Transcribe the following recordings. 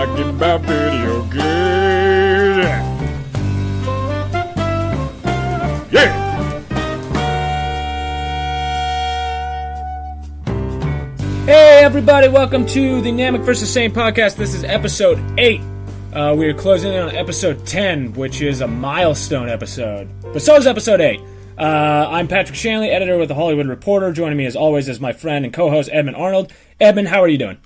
talking about video games. Yeah! Hey everybody, welcome to the Namek vs. Sane podcast. This is episode 8. We are closing in on episode 10, which is a milestone episode. But so is episode 8. I'm Patrick Shanley, editor with The Hollywood Reporter. Joining me as always is my friend and co-host Edmund Arnold. Edmund, how are you doing?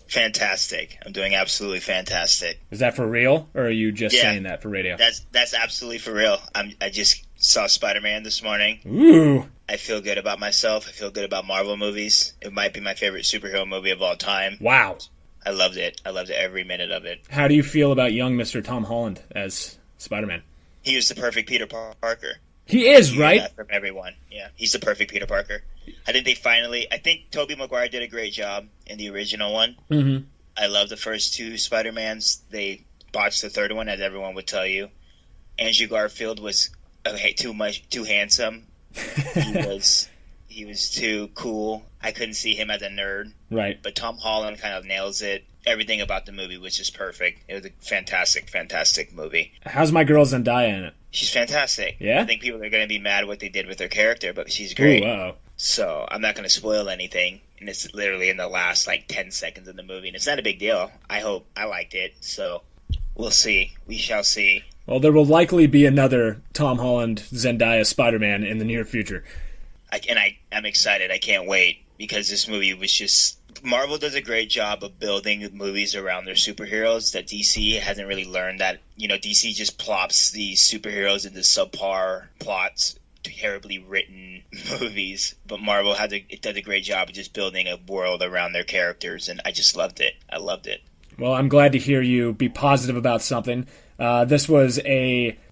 Fantastic. I'm doing absolutely fantastic. Is that for real, or are you just saying that for radio? That's absolutely for real. I just saw Spider-Man this morning. Ooh. I feel good about myself. I feel good about Marvel movies. It might be my favorite superhero movie of all time. Wow. I loved it. I loved every minute of it. How do you feel about young Mr. Tom Holland as Spider-Man? He was the perfect Peter Parker. He is, right? That from everyone. Yeah, he's the perfect Peter Parker. I think Tobey Maguire did a great job in the original one. Mm-hmm. I love the first two Spider-Mans. They botched the third one, as everyone would tell you. Andrew Garfield was too handsome. He was too cool. I couldn't see him as a nerd. Right. But Tom Holland kind of nails it. Everything about the movie was just perfect. It was a fantastic, fantastic movie. How's my girl Zendaya in it? She's fantastic. Yeah? I think people are going to be mad what they did with her character, but she's great. Ooh, uh-oh. So I'm not going to spoil anything. And it's literally in the last 10 seconds of the movie. And it's not a big deal. I liked it. So we'll see. We shall see. Well, there will likely be another Tom Holland Zendaya Spider-Man in the near future. I'm excited. I can't wait, because this movie was just... Marvel does a great job of building movies around their superheroes that DC hasn't really learned. That, DC just plops these superheroes into subpar plots, terribly written movies. But Marvel does a great job of just building a world around their characters, and I just loved it. I loved it. Well, I'm glad to hear you be positive about something. This was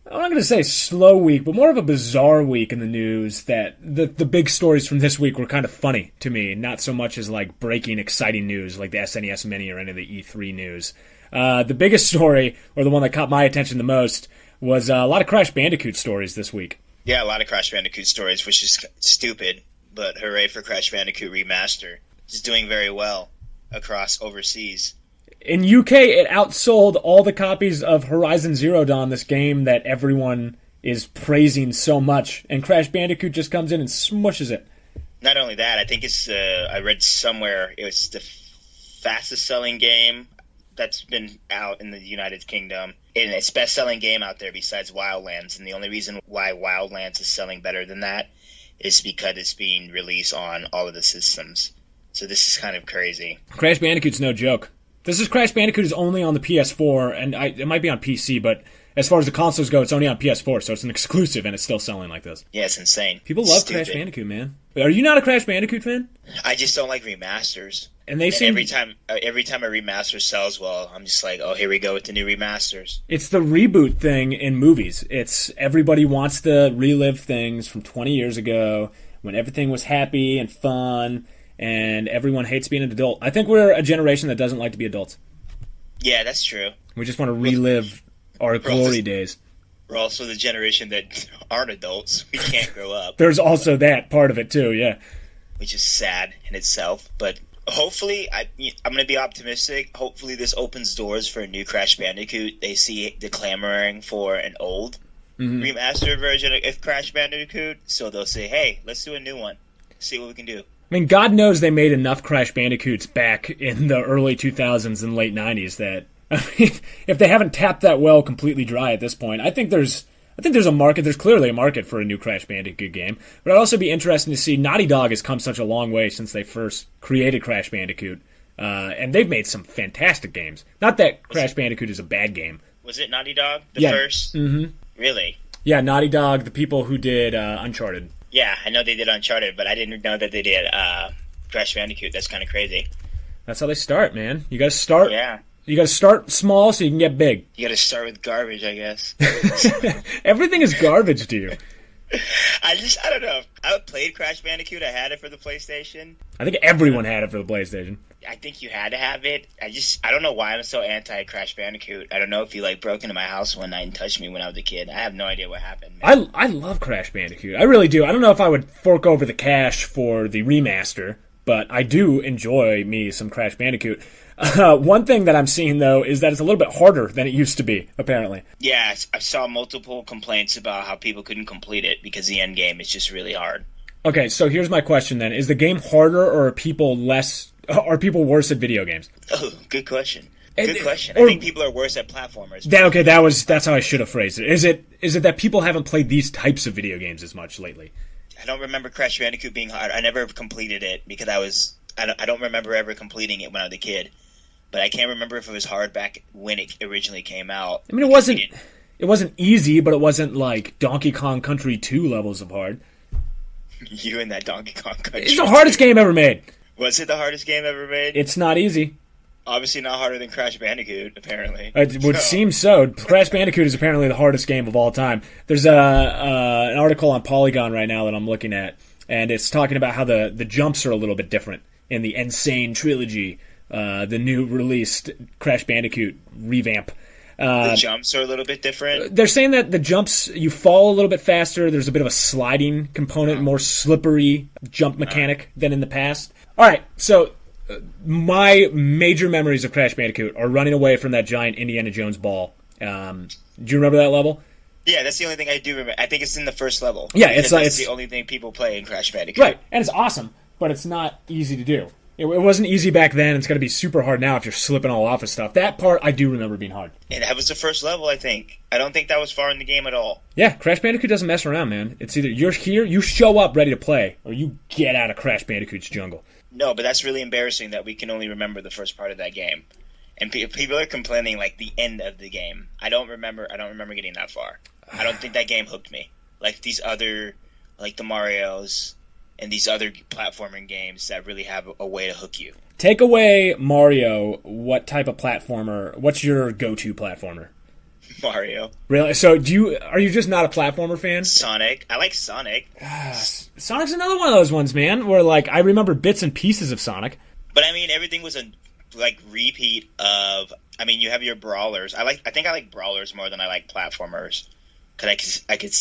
I'm not going to say slow week, but more of a bizarre week in the news. That the big stories from this week were kind of funny to me, not so much as breaking, exciting news like the SNES Mini or any of the E3 news. The biggest story, or the one that caught my attention the most, was a lot of Crash Bandicoot stories this week. Yeah, a lot of Crash Bandicoot stories, which is stupid, but hooray for Crash Bandicoot Remastered. It's doing very well across overseas. In UK, it outsold all the copies of Horizon Zero Dawn, this game that everyone is praising so much, and Crash Bandicoot just comes in and smushes it. Not only that, I think it's, I read somewhere, it was the fastest selling game that's been out in the United Kingdom. And it's best-selling game out there besides Wildlands, and the only reason why Wildlands is selling better than that is because it's being released on all of the systems. So this is kind of crazy. Crash Bandicoot's no joke. This is Crash Bandicoot is only on the PS4, and it might be on PC, but as far as the consoles go, it's only on PS4, so it's an exclusive, and it's still selling like this. Yeah, it's insane. People love Crash Bandicoot, man. Are you not a Crash Bandicoot fan? I just don't like remasters. And they seem... every time a remaster sells well, I'm just like, oh, here we go with the new remasters. It's the reboot thing in movies. It's everybody wants to relive things from 20 years ago when everything was happy and fun, and everyone hates being an adult. I think we're a generation that doesn't like to be adults. Yeah, that's true. We just want to relive our glory days. We're also the generation that aren't adults. We can't grow up. There's also that part of it, too, yeah. Which is sad in itself. But hopefully, I'm going to be optimistic. Hopefully this opens doors for a new Crash Bandicoot. They see the clamoring for an old remastered version of Crash Bandicoot. So they'll say, hey, let's do a new one. See what we can do. I mean, God knows they made enough Crash Bandicoots back in the early 2000s and late 90s that, if they haven't tapped that well completely dry at this point, I think there's a market. There's clearly a market for a new Crash Bandicoot game. But I'd also be interested to see Naughty Dog has come such a long way since they first created Crash Bandicoot. And they've made some fantastic games. Not that Crash Bandicoot is a bad game. Was it Naughty Dog? Yeah. First? Mm-hmm. Really? Yeah, Naughty Dog, the people who did Uncharted. Yeah, I know they did Uncharted, but I didn't know that they did Crash Bandicoot. That's kind of crazy. That's how they start, man. You got to start. Yeah. You got to start small so you can get big. You got to start with garbage, I guess. Everything is garbage to you. I don't know. I played Crash Bandicoot. I had it for the PlayStation. I think everyone had it for the PlayStation. I think you had to have it. I don't know why I'm so anti-Crash Bandicoot. I don't know if he broke into my house one night and touched me when I was a kid. I have no idea what happened. I love Crash Bandicoot. I really do. I don't know if I would fork over the cash for the remaster, but I do enjoy me some Crash Bandicoot. One thing that I'm seeing, though, is that it's a little bit harder than it used to be, apparently. Yeah, I saw multiple complaints about how people couldn't complete it because the end game is just really hard. Okay, so here's my question then. Is the game harder, or are people worse at video games? Oh, good question. Good question. Or, I think people are worse at platformers. That's how I should have phrased it. Is it that people haven't played these types of video games as much lately? I don't remember Crash Bandicoot being hard. I never completed it because I don't remember ever completing it when I was a kid. But I can't remember if it was hard back when it originally came out. I mean, it wasn't easy, but it wasn't like Donkey Kong Country 2 levels of hard. You and that Donkey Kong Country. It's the hardest game ever made. Was it the hardest game ever made? It's not easy. Obviously not harder than Crash Bandicoot, apparently. It would seem so. Crash Bandicoot is apparently the hardest game of all time. There's an article on Polygon right now that I'm looking at, and it's talking about how the jumps are a little bit different in the Sane Trilogy, the new released Crash Bandicoot revamp. The jumps are a little bit different? They're saying that the jumps, you fall a little bit faster. There's a bit of a sliding component, more slippery jump mechanic than in the past. All right, so my major memories of Crash Bandicoot are running away from that giant Indiana Jones ball. Do you remember that level? Yeah, that's the only thing I do remember. I think it's in the first level. Yeah, it's the only thing people play in Crash Bandicoot. Right, and it's awesome, but it's not easy to do. It wasn't easy back then. It's going to be super hard now if you're slipping all off of stuff. That part I do remember being hard. And that was the first level, I think. I don't think that was far in the game at all. Yeah, Crash Bandicoot doesn't mess around, man. It's either you're here, you show up ready to play, or you get out of Crash Bandicoot's jungle. No, but that's really embarrassing that we can only remember the first part of that game. And people are complaining like the end of the game. I don't remember getting that far. I don't think that game hooked me. Like these other, like the Marios and these other platforming games that really have a way to hook you. Take away Mario, what type of platformer, what's your go-to platformer? Mario. Really? So are you just not a platformer fan? Sonic. I like Sonic. Sonic's another one of those ones, man, where like I remember bits and pieces of Sonic. But I mean, everything was a like repeat of. I mean, you have your brawlers. I think I like brawlers more than I like platformers, because I could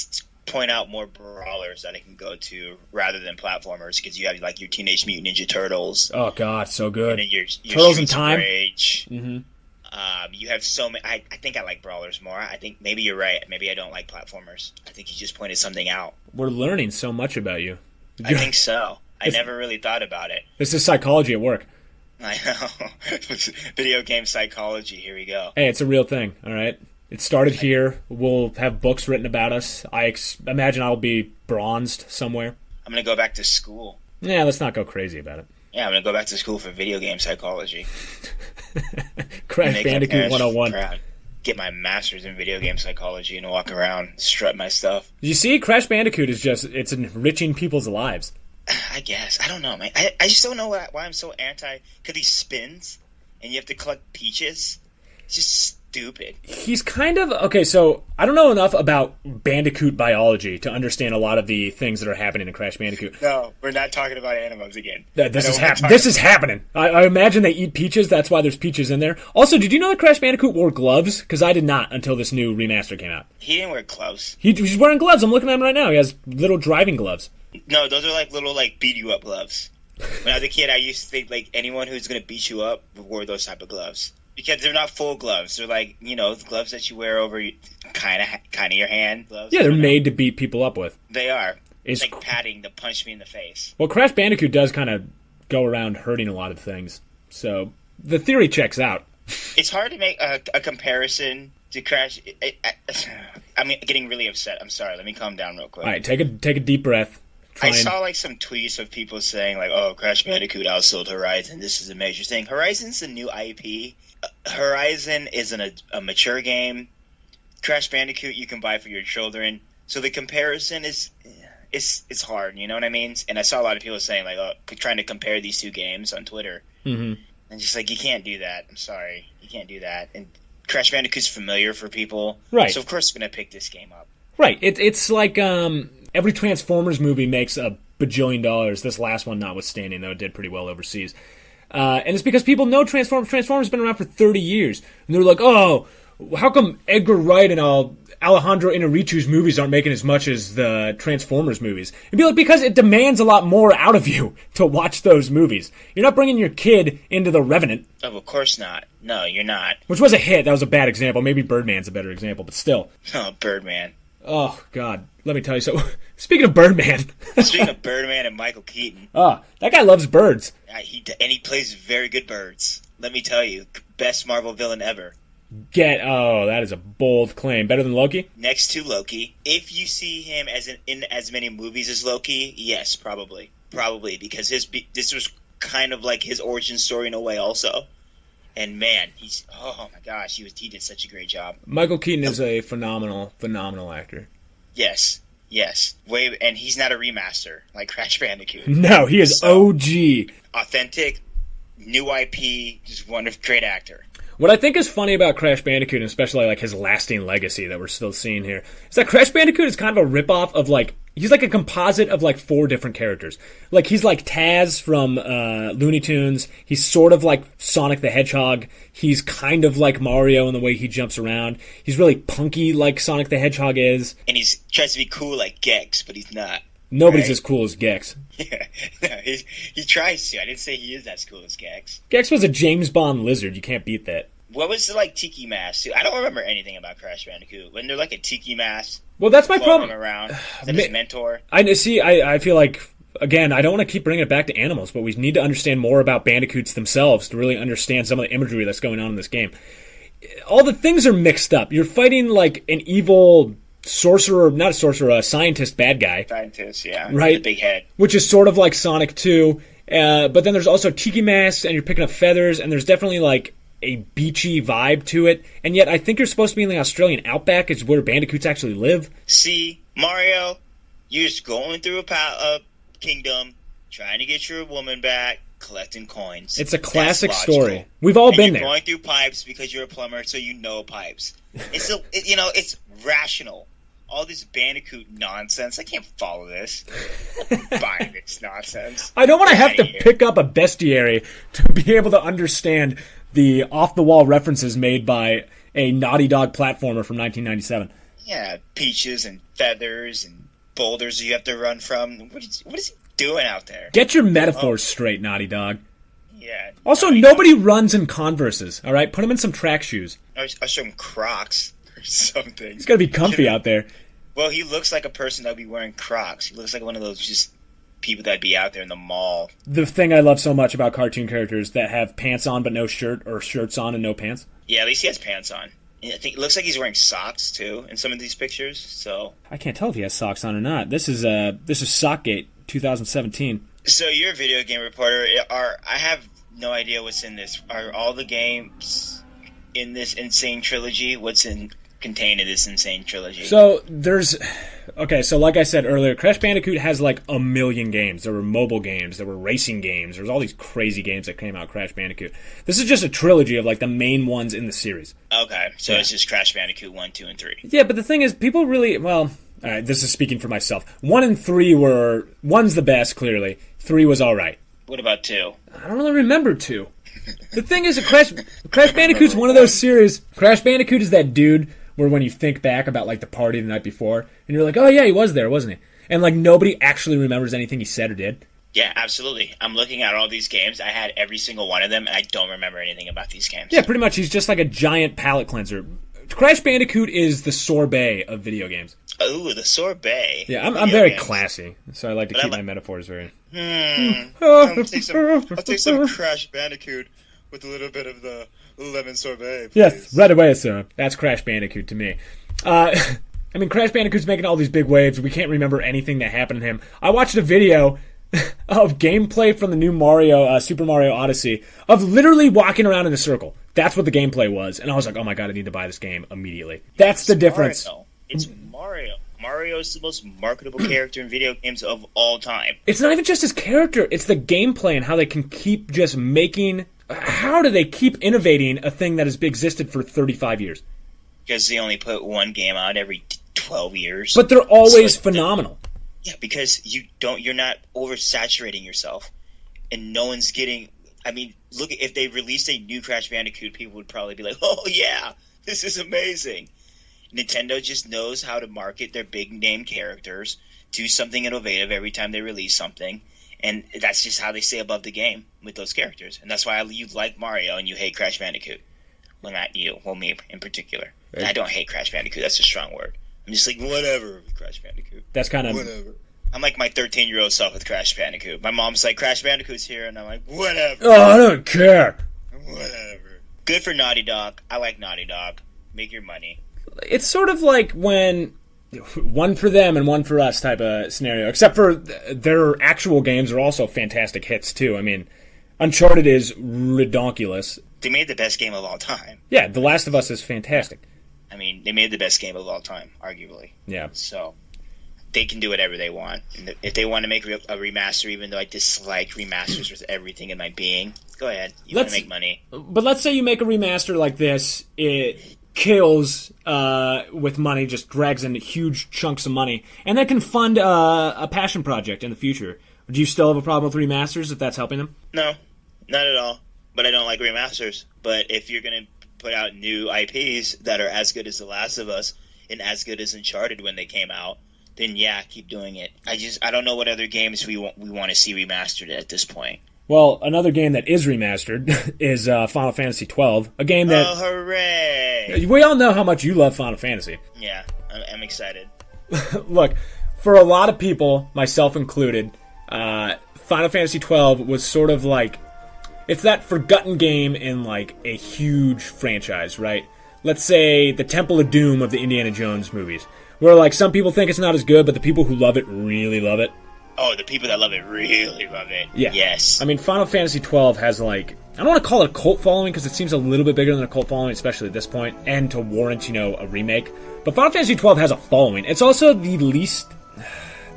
point out more brawlers that I can go to rather than platformers. Because you have like your Teenage Mutant Ninja Turtles. Oh God, so good. And then your Turtles in Time. Rage. Mm-hmm. You have so many. I think I like brawlers more. I think maybe you're right. Maybe I don't like platformers. I think you just pointed something out. We're learning so much about you. I think so. I never really thought about it. This is psychology at work. I know. Video game psychology. Here we go. Hey, it's a real thing, all right? It started here. We'll have books written about us. I imagine I'll be bronzed somewhere. I'm going to go back to school. Yeah, let's not go crazy about it. Yeah, I'm going to go back to school for video game psychology. Crash Bandicoot 101. Proud. Get my master's in video game psychology and walk around, strut my stuff. You see, Crash Bandicoot is it's enriching people's lives. I guess. I don't know, man. I just don't know why I'm so anti... Because he spins, and you have to collect peaches. It's just stupid. He's kind of... Okay, so I don't know enough about Bandicoot biology to understand a lot of the things that are happening in Crash Bandicoot. No, we're not talking about animals again. This is happening. I imagine they eat peaches. That's why there's peaches in there. Also, did you know that Crash Bandicoot wore gloves? Because I did not until this new remaster came out. He didn't wear gloves. He's wearing gloves. I'm looking at him right now. He has little driving gloves. No, those are like little like beat you up gloves. When I was a kid, I used to think like anyone who's gonna beat you up wore those type of gloves because they're not full gloves. They're like the gloves that you wear over kind of your hand. Gloves. Yeah, they're made to beat people up with. They are. It's like padding to punch me in the face. Well, Crash Bandicoot does kind of go around hurting a lot of things, so the theory checks out. It's hard to make a comparison to Crash. I'm getting really upset. I'm sorry. Let me calm down real quick. All right, take a deep breath. I saw like some tweets of people saying like, "Oh, Crash Bandicoot outsold Horizon. This is a major thing." Horizon's a new IP. Horizon isn't a mature game. Crash Bandicoot you can buy for your children. So the comparison is it's hard. You know what I mean? And I saw a lot of people saying like, "Oh, trying to compare these two games on Twitter." Mm-hmm. And just like you can't do that. I'm sorry, you can't do that. And Crash Bandicoot's familiar for people, right? So of course, I'm gonna pick this game up. Right. It's like every Transformers movie makes $1 bajillion. This last one notwithstanding, though, it did pretty well overseas. And it's because people know Transformers. Transformers has been around for 30 years. And they're like, oh, how come Edgar Wright and Alejandro Inarritu's movies aren't making as much as the Transformers movies? It'd be like, because it demands a lot more out of you to watch those movies. You're not bringing your kid into The Revenant. Oh, of course not. No, you're not. Which was a hit. That was a bad example. Maybe Birdman's a better example, but still. Oh, Birdman. Oh, God. Let me tell you. So, speaking of Birdman. Speaking of Birdman and Michael Keaton. That guy loves birds. He plays very good birds. Let me tell you. Best Marvel villain ever. That is a bold claim. Better than Loki? Next to Loki. If you see him in as many movies as Loki, yes, probably. Probably, because this was kind of like his origin story in a way also. And man, oh my gosh, he did such a great job. Michael Keaton is a phenomenal actor. Yes. And he's not a remaster like Crash Bandicoot. No, he is OG. Authentic, new IP, just great actor. What I think is funny about Crash Bandicoot, and especially like his lasting legacy that we're still seeing here, is that Crash Bandicoot is kind of a ripoff of he's like a composite of like 4 different characters. Like he's like Taz from Looney Tunes. He's sort of like Sonic the Hedgehog. He's kind of like Mario in the way he jumps around. He's really punky like Sonic the Hedgehog is. And he tries to be cool like Gex, but he's not. Nobody's as cool as Gex. Yeah, no, he tries to. I didn't say he is as cool as Gex. Gex was a James Bond lizard. You can't beat that. What was the tiki mask? I don't remember anything about Crash Bandicoot. Wasn't there like a tiki mask? Well, that's my problem. Around? Is that his mentor? I feel like, again, I don't want to keep bringing it back to animals, but we need to understand more about Bandicoots themselves to really understand some of the imagery that's going on in this game. All the things are mixed up. You're fighting like an evil sorcerer, not a sorcerer, a scientist bad guy. Scientist, yeah. Right? With a big head. Which is sort of like Sonic 2. But then there's also tiki masks, and you're picking up feathers, and there's definitely like a beachy vibe to it. And yet I think you're supposed to be in the Australian outback, is where bandicoots actually live. See, Mario, you're just going through a kingdom, trying to get your woman back, collecting coins. It's a classic story. We've all been there. You're going through pipes because you're a plumber, so you know pipes. It's rational. All this Bandicoot nonsense, I can't follow this. Buy this nonsense. I don't want to have to pick up a bestiary to be able to understand the off-the-wall references made by a Naughty Dog platformer from 1997. Yeah, peaches and feathers and boulders you have to run from. What is he doing out there? Get your metaphors straight, Naughty Dog. Yeah. Also, nobody runs in Converses, all right? Put them in some track shoes. I'll show him Crocs or something. He's got to be comfy out there. Well, he looks like a person that would be wearing Crocs. He looks like one of those just people that'd be out there in the mall. The thing I love so much about cartoon characters that have pants on but no shirt, or shirts on and no pants. Yeah, at least he has pants on. And I think it looks like he's wearing socks too in some of these pictures. So I can't tell if he has socks on or not. This is Sockgate 2017. So you're a video game reporter. I have no idea what's in this. Are all the games in this Insane Trilogy? What's contained in this Insane Trilogy? So so like I said earlier, Crash Bandicoot has like a million games. There were mobile games, there were racing games, there's all these crazy games that came out of Crash Bandicoot. This is just a trilogy of like the main ones in the series. Okay, so It's just Crash Bandicoot 1, 2, and 3. Yeah, but the thing is, people really, all right, this is speaking for myself. 1 and 3 one's the best, clearly. 3 was alright. What about 2? I don't really remember 2. The thing is, Crash Bandicoot's one of those series. Crash Bandicoot is that dude where when you think back about like the party the night before, and you're like, oh yeah, he was there, wasn't he? And like nobody actually remembers anything he said or did. Yeah, absolutely. I'm looking at all these games. I had every single one of them, and I don't remember anything about these games. Yeah, pretty much. He's just like a giant palate cleanser. Crash Bandicoot is the sorbet of video games. Ooh, the sorbet. Yeah, I'm very classy, so I like to keep my metaphors very... I'll take some Crash Bandicoot with a little bit of the lemon sorbet, please. Yes, right away, sir. That's Crash Bandicoot to me. I mean, Crash Bandicoot's making all these big waves. We can't remember anything that happened to him. I watched a video of gameplay from the new Mario, Super Mario Odyssey, of literally walking around in a circle. That's what the gameplay was. And I was like, oh my god, I need to buy this game immediately. That's the difference. Mario. It's Mario. Mario is the most marketable character in video games of all time. It's not even just his character. It's the gameplay and how they can keep just making... How do they keep innovating a thing that has existed for 35 years? Because they only put one game out every 12 years. But they're always phenomenal. Yeah, because you're not oversaturating yourself, and no one's getting. I mean, look, if they released a new Crash Bandicoot, people would probably be like, "Oh yeah, This is amazing. Nintendo just knows how to market their big name characters, do something innovative every time they release something, and that's just how they stay above the game with those characters. And that's why you like Mario and you hate Crash Bandicoot. Well, not you. Well, me in particular. Right. I don't hate Crash Bandicoot. That's a strong word. I'm just like, whatever with Crash Bandicoot. That's kind of... Whatever. I'm like my 13-year-old self with Crash Bandicoot. My mom's like, Crash Bandicoot's here, and I'm like, whatever. Oh, I don't care. Whatever. Good for Naughty Dog. I like Naughty Dog. Make your money. It's sort of like when one for them and one for us type of scenario, except for their actual games are also fantastic hits, too. I mean, Uncharted is redonkulous. They made the best game of all time. Yeah, The Last of Us is fantastic. I mean, they made the best game of all time, arguably. Yeah. So they can do whatever they want. And if they want to make a remaster, even though I dislike remasters with everything in my being, go ahead. You want to make money. But let's say you make a remaster like this, it kills with money, just drags in huge chunks of money, and that can fund a passion project in the future. Do you still have a problem with remasters if that's helping them? No, not at all. But I don't like remasters. But if you're going to put out new IPs that are as good as The Last of Us and as good as Uncharted when they came out, then yeah, keep doing it. I don't know what other games we want to see remastered at this point. Well, another game that is remastered is Final Fantasy XII, a game that... Oh, hooray! We all know how much you love Final Fantasy. Yeah, I'm excited. Look, for a lot of people, myself included, Final Fantasy XII was sort of like... It's that forgotten game in, like, a huge franchise, right? Let's say the Temple of Doom of the Indiana Jones movies, where, like, some people think it's not as good, but the people who love it really love it. Oh, the people that love it really love it. Yeah. Yes. I mean, Final Fantasy XII has, like... I don't want to call it a cult following, because it seems a little bit bigger than a cult following, especially at this point, and to warrant, a remake. But Final Fantasy XII has a following. It's also the least...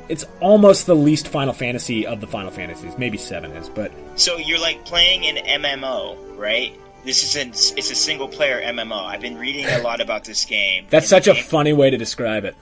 It's almost the least Final Fantasy of the Final Fantasies. Maybe 7 is, but... So you're, like, playing an MMO, right? It's a single-player MMO. I've been reading a lot about this game. That's such a funny way to describe it.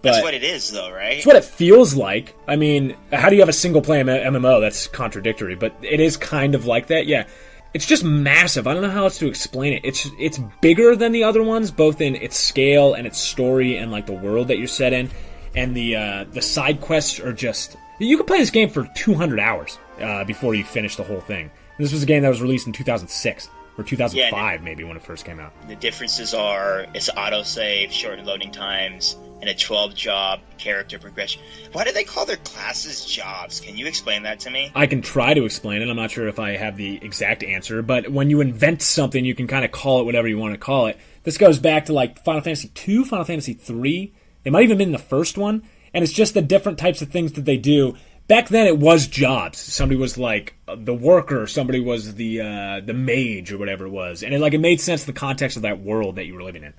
But that's what it is, though, right? It's what it feels like. I mean, how do you have a single-player MMO? That's contradictory, but it is kind of like that, yeah. It's just massive. I don't know how else to explain it. It's bigger than the other ones, both in its scale and its story and, like, the world that you're set in. And the side quests are just... You could play this game for 200 hours before you finish the whole thing. And this was a game that was released in 2006. Or 2005, maybe, when it first came out. The differences are it's autosave, shortened loading times, and a 12-job character progression. Why do they call their classes jobs? Can you explain that to me? I can try to explain it. I'm not sure if I have the exact answer. But when you invent something, you can kind of call it whatever you want to call it. This goes back to, like, Final Fantasy II, Final Fantasy III. It might even been the first one. And it's just the different types of things that they do. Back then, it was jobs. Somebody was like the worker. Somebody was the mage or whatever it was, and it made sense in the context of that world that you were living in.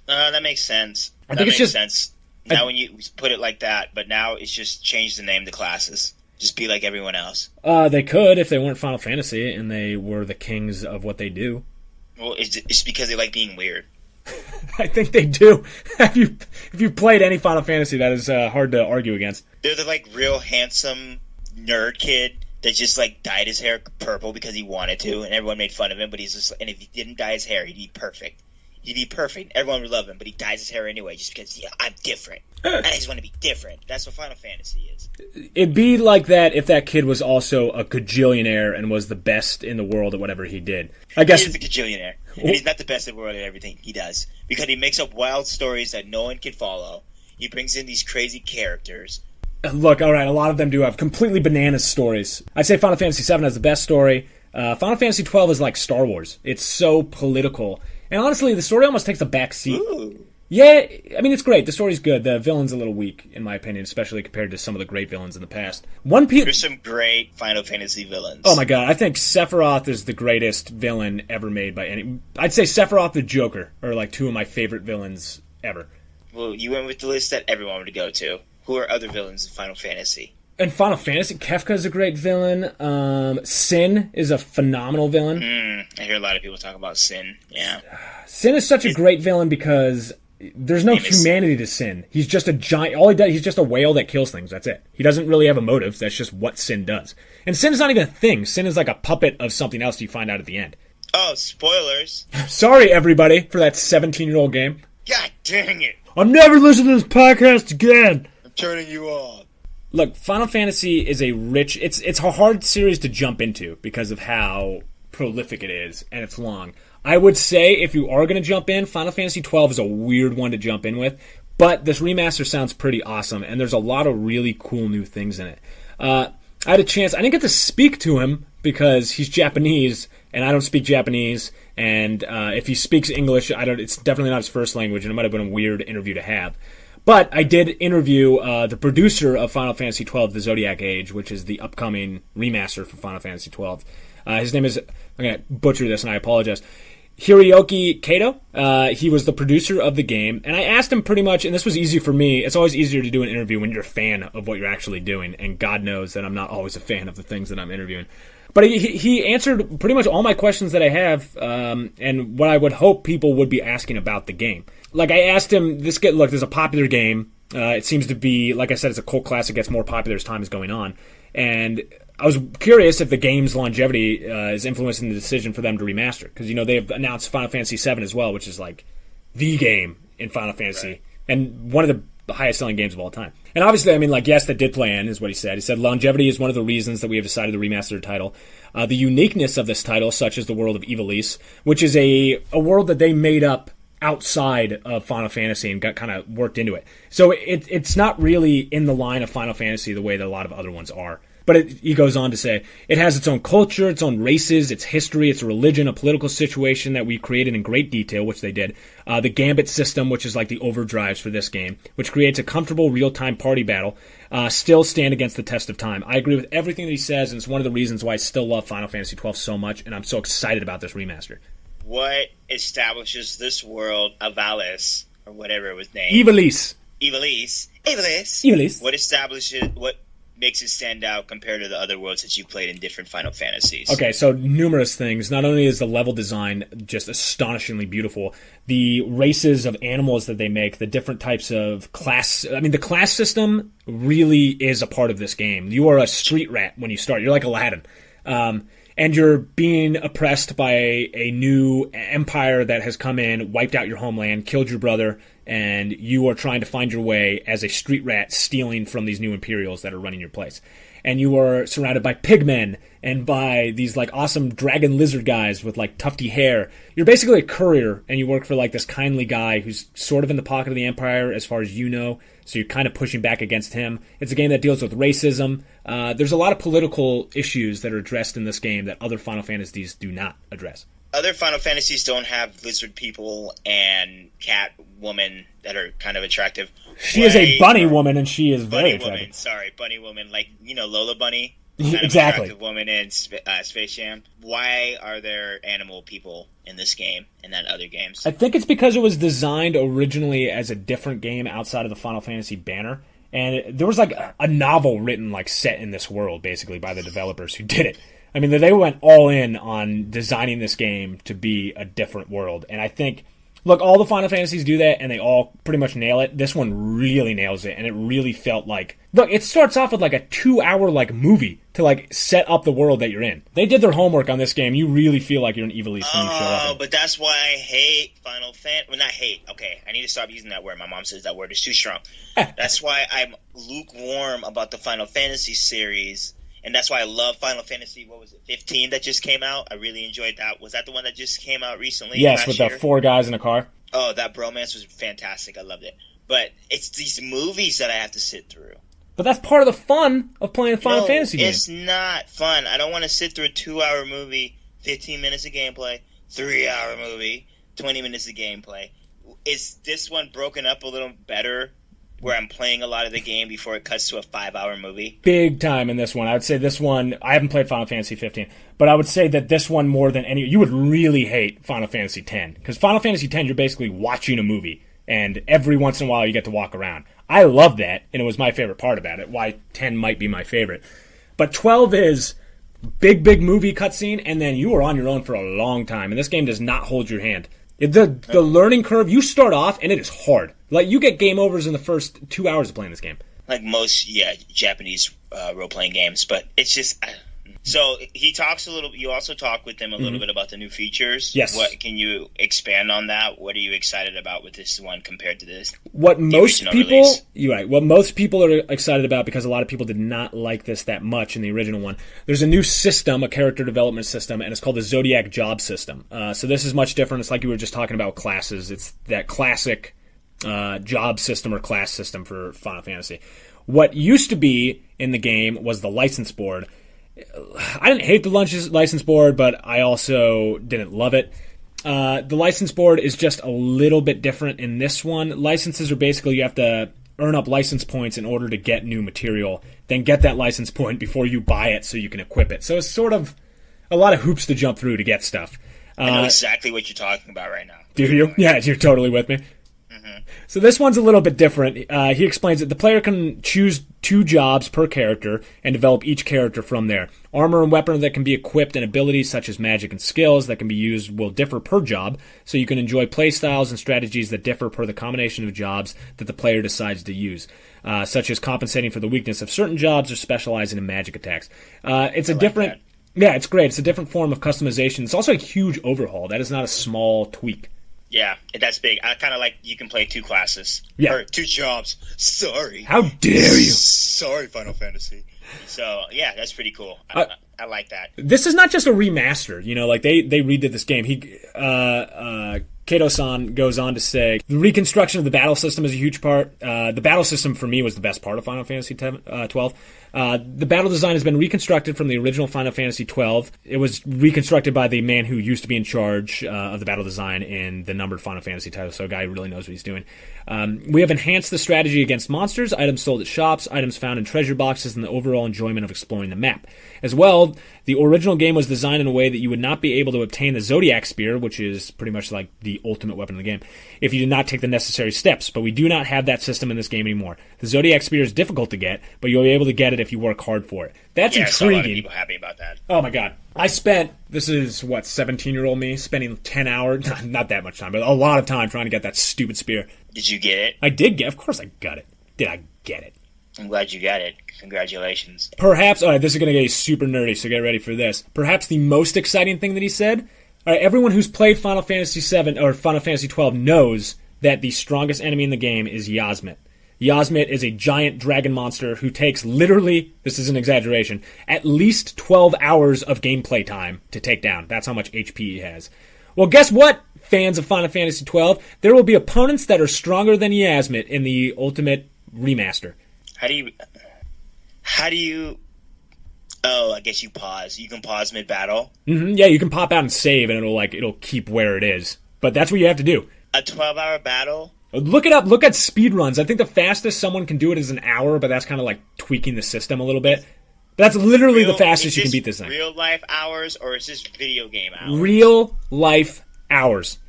That makes sense. I think it's just sense. Now, when you put it like that, but now it's just changed the name to classes. Just be like everyone else. They could if they weren't Final Fantasy and they were the kings of what they do. Well, it's because they like being weird. I think they do. If you played any Final Fantasy, that is hard to argue against. They're the like real handsome nerd kid that just like dyed his hair purple because he wanted to, and everyone made fun of him. But he's just, and if he didn't dye his hair, he'd be perfect. He'd be perfect. Everyone would love him, but he dyes his hair anyway just because I'm different. I just want to be different. That's what Final Fantasy is. It'd be like that if that kid was also a gajillionaire and was the best in the world at whatever he did. I guess he is a gajillionaire, and he's not the best in the world at everything he does because he makes up wild stories that no one can follow. He brings in these crazy characters. Look, all right, a lot of them do have completely bananas stories. I'd say Final Fantasy VII has the best story. Final Fantasy XII is like Star Wars. It's so political. And honestly, the story almost takes a back seat. Ooh. Yeah, I mean, it's great. The story's good. The villain's a little weak, in my opinion, especially compared to some of the great villains in the past. There's some great Final Fantasy villains. Oh my god, I think Sephiroth is the greatest villain ever made by any... I'd say Sephiroth the Joker are like two of my favorite villains ever. Well, you went with the list that everyone would go to. Who are other villains in Final Fantasy? In Final Fantasy, Kefka's a great villain. Sin is a phenomenal villain. I hear a lot of people talk about Sin, yeah. Sin is such a great villain because there's no humanity to Sin. He's just a giant... All he does, he's just a whale that kills things. That's it. He doesn't really have a motive. That's just what Sin does. And Sin is not even a thing. Sin is like a puppet of something else you find out at the end. Oh, spoilers. Sorry, everybody, for that 17-year-old game. God dang it. I'm never listening to this podcast again. I'm turning you off. Look, Final Fantasy is a rich... It's a hard series to jump into because of how prolific it is, and it's long. I would say, if you are going to jump in, Final Fantasy XII is a weird one to jump in with, but this remaster sounds pretty awesome, and there's a lot of really cool new things in it. I had a chance... I didn't get to speak to him because he's Japanese, and I don't speak Japanese, and if he speaks English, it's definitely not his first language, and it might have been a weird interview to have. But I did interview the producer of Final Fantasy XII, the Zodiac Age, which is the upcoming remaster for Final Fantasy XII. His name is... I'm going to butcher this, and I apologize. Hiroaki Kato. He was the producer of the game, and I asked him pretty much, and this was easy for me. It's always easier to do an interview when you're a fan of what you're actually doing, and God knows that I'm not always a fan of the things that I'm interviewing. But he answered pretty much all my questions that I have, and what I would hope people would be asking about the game. Like, I asked him, there's a popular game. It seems to be, like I said, it's a cult classic, gets more popular as time is going on. And I was curious if the game's longevity is influencing the decision for them to remaster. Because, they've announced Final Fantasy VII as well, which is, like, the game in Final Fantasy. Right. And one of the highest-selling games of all time. And obviously, yes, that did play in, is what he said. He said, longevity is one of the reasons that we have decided to remaster the title. The uniqueness of this title, such as the world of Ivalice, which is a world that they made up outside of Final Fantasy and got kind of worked into it. So it's not really in the line of Final Fantasy the way that a lot of other ones are. But he goes on to say, it has its own culture, its own races, its history, its religion, a political situation that we created in great detail, which they did. The Gambit system, which is like the overdrives for this game, which creates a comfortable real-time party battle, still stand against the test of time. I agree with everything that he says, and it's one of the reasons why I still love Final Fantasy XII so much, and I'm so excited about this remaster. What establishes this world of Alice, or whatever it was named? Ivalice. What makes it stand out compared to the other worlds that you played in different Final Fantasies? Okay, so numerous things. Not only is the level design just astonishingly beautiful, the races of animals that they make, the different types of class... the class system really is a part of this game. You are a street rat when you start. You're like Aladdin. And you're being oppressed by a new empire that has come in, wiped out your homeland, killed your brother, and you are trying to find your way as a street rat stealing from these new Imperials that are running your place. And you are surrounded by pigmen and by these like awesome dragon lizard guys with like tufty hair. You're basically a courier, and you work for like this kindly guy who's sort of in the pocket of the Empire as far as you know, so you're kind of pushing back against him. It's a game that deals with racism. There's a lot of political issues that are addressed in this game that other Final Fantasies do not address. Other Final Fantasies don't have lizard people and cat woman that are kind of attractive. She is a bunny woman, and she is very attractive. Bunny woman, like, Lola Bunny. Exactly. Attractive woman in Space Jam. Why are there animal people in this game and not other games? I think it's because it was designed originally as a different game outside of the Final Fantasy banner. And there was like a novel written like set in this world, basically, by the developers who did it. They went all in on designing this game to be a different world. And I think, look, all the Final Fantasies do that, and they all pretty much nail it. This one really nails it, and it really felt like... Look, it starts off with like a 2-hour like movie to like set up the world that you're in. They did their homework on this game. You really feel like you're in Ivalice when you show up. Oh, but that's why I hate Final Fantasy. Well, not hate. Okay, I need to stop using that word. My mom says that word is too strong. That's why I'm lukewarm about the Final Fantasy series. And that's why I love Final Fantasy, 15 that just came out? I really enjoyed that. Was that the one that just came out recently? Yes, with the 4 guys in a car. Oh, that bromance was fantastic. I loved it. But it's these movies that I have to sit through. But that's part of the fun of playing a Final Fantasy game. It's not fun. I don't want to sit through a 2-hour movie, 15 minutes of gameplay, 3-hour movie, 20 minutes of gameplay. Is this one broken up a little better, where I'm playing a lot of the game before it cuts to a 5-hour movie? Big time in this one. I would say this one, I haven't played Final Fantasy 15, but I would say that this one more than any, you would really hate Final Fantasy 10. Because Final Fantasy 10, you're basically watching a movie, and every once in a while you get to walk around. I love that, and it was my favorite part about it, why 10 might be my favorite. But 12 is big movie cutscene, and then you are on your own for a long time, and this game does not hold your hand. The learning curve, you start off, and it is hard. Like, you get game overs in the first 2 hours of playing this game. Like most, Japanese role-playing games, but it's just So he talks a little. You also talk with him a little bit about the new features. Yes. What can you expand on that? What are you excited about with this one compared to this? What most people, release? you're right. What most people are excited about, because a lot of people did not like this that much in the original one. There's a new system, a character development system, and it's called the Zodiac Job System. So this is much different. It's like you were just talking about classes. It's that classic job system or class system for Final Fantasy. What used to be in the game was the license board. I didn't hate the license board, but I also didn't love it. The license board is just a little bit different in this one. Licenses are basically you have to earn up license points in order to get new material, then get that license point before you buy it so you can equip it. So it's sort of a lot of hoops to jump through to get stuff. I know exactly what you're talking about right now. Do you? Yeah, you're totally with me. So this one's a little bit different. He explains that the player can choose 2 jobs per character and develop each character from there. Armor and weapon that can be equipped and abilities such as magic and skills that can be used will differ per job, so you can enjoy playstyles and strategies that differ per the combination of jobs that the player decides to use, such as compensating for the weakness of certain jobs or specializing in magic attacks. It's a different... That. Yeah, it's great. It's a different form of customization. It's also a huge overhaul. That is not a small tweak. Yeah, that's big. I kind of like you can play 2 classes. Yeah. Or 2 jobs. Sorry. How dare you? Sorry, Final Fantasy. So, yeah, that's pretty cool. I like that. This is not just a remaster. You know, like they redid this game. Kato-san goes on to say, the reconstruction of the battle system is a huge part. The battle system, for me, was the best part of Final Fantasy XII. The battle design has been reconstructed from the original Final Fantasy XII. It was reconstructed by the man who used to be in charge of the battle design in the numbered Final Fantasy titles, so a guy who really knows what he's doing. We have enhanced the strategy against monsters, items sold at shops, items found in treasure boxes, and the overall enjoyment of exploring the map. As well, the original game was designed in a way that you would not be able to obtain the Zodiac Spear, which is pretty much like the ultimate weapon in the game, if you did not take the necessary steps, but we do not have that system in this game anymore. The Zodiac Spear is difficult to get, but you'll be able to get it if you work hard for it. That's intriguing. So a lot of people happy about that. Oh my god. This is 17-year-old me, spending 10 hours, not that much time, but a lot of time trying to get that stupid spear. Did you get it? I did get it. Of course I got it. Did I get it? I'm glad you got it. Congratulations. Perhaps, alright, this is going to get super nerdy, so get ready for this. Perhaps the most exciting thing that he said, alright, everyone who's played Final Fantasy VII or Final Fantasy XII knows that the strongest enemy in the game is Yasmit. Yasmit is a giant dragon monster who takes literally, this is an exaggeration, at least 12 hours of gameplay time to take down. That's how much HP he has. Well, guess what, fans of Final Fantasy XII? There will be opponents that are stronger than Yasmit in the Ultimate Remaster. How do you... Oh, I guess you pause. You can pause mid-battle? Mm-hmm. Yeah, you can pop out and save, and it'll keep where it is. But that's what you have to do. A 12-hour battle? Look it up. Look at speed runs. I think the fastest someone can do it is an hour, but that's kind of like tweaking the system a little bit. But that's literally the fastest you can beat this thing. Real life hours, or is this video game hours? Real life hours.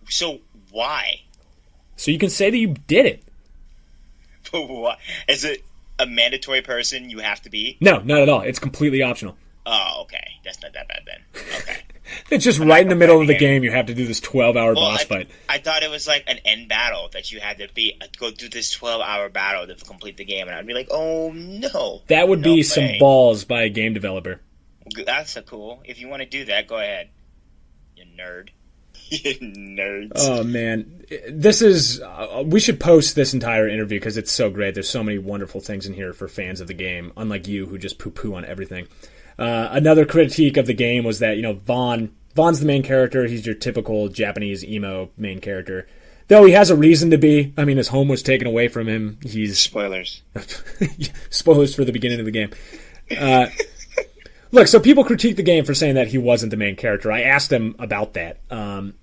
So why? So you can say that you did it. But why? Is it a mandatory person you have to be? No, not at all. It's completely optional. Oh, okay. That's not that bad then. Okay. It's just right in the middle of the game. You have to do this 12-hour boss fight. I thought it was like an end battle that you had to go through this 12-hour battle to complete the game, and I'd be like, oh no. That would be some balls by a game developer. That's so cool. If you want to do that, go ahead. You nerd. You nerds. Oh man, this is. We should post this entire interview because it's so great. There's so many wonderful things in here for fans of the game, unlike you who just poo-poo on everything. Another critique of the game was that, Vaughn's the main character. He's your typical Japanese emo main character. Though he has a reason to be. I mean, his home was taken away from him. Spoilers. Spoilers for the beginning of the game. Look, so people critique the game for saying that he wasn't the main character. I asked him about that. And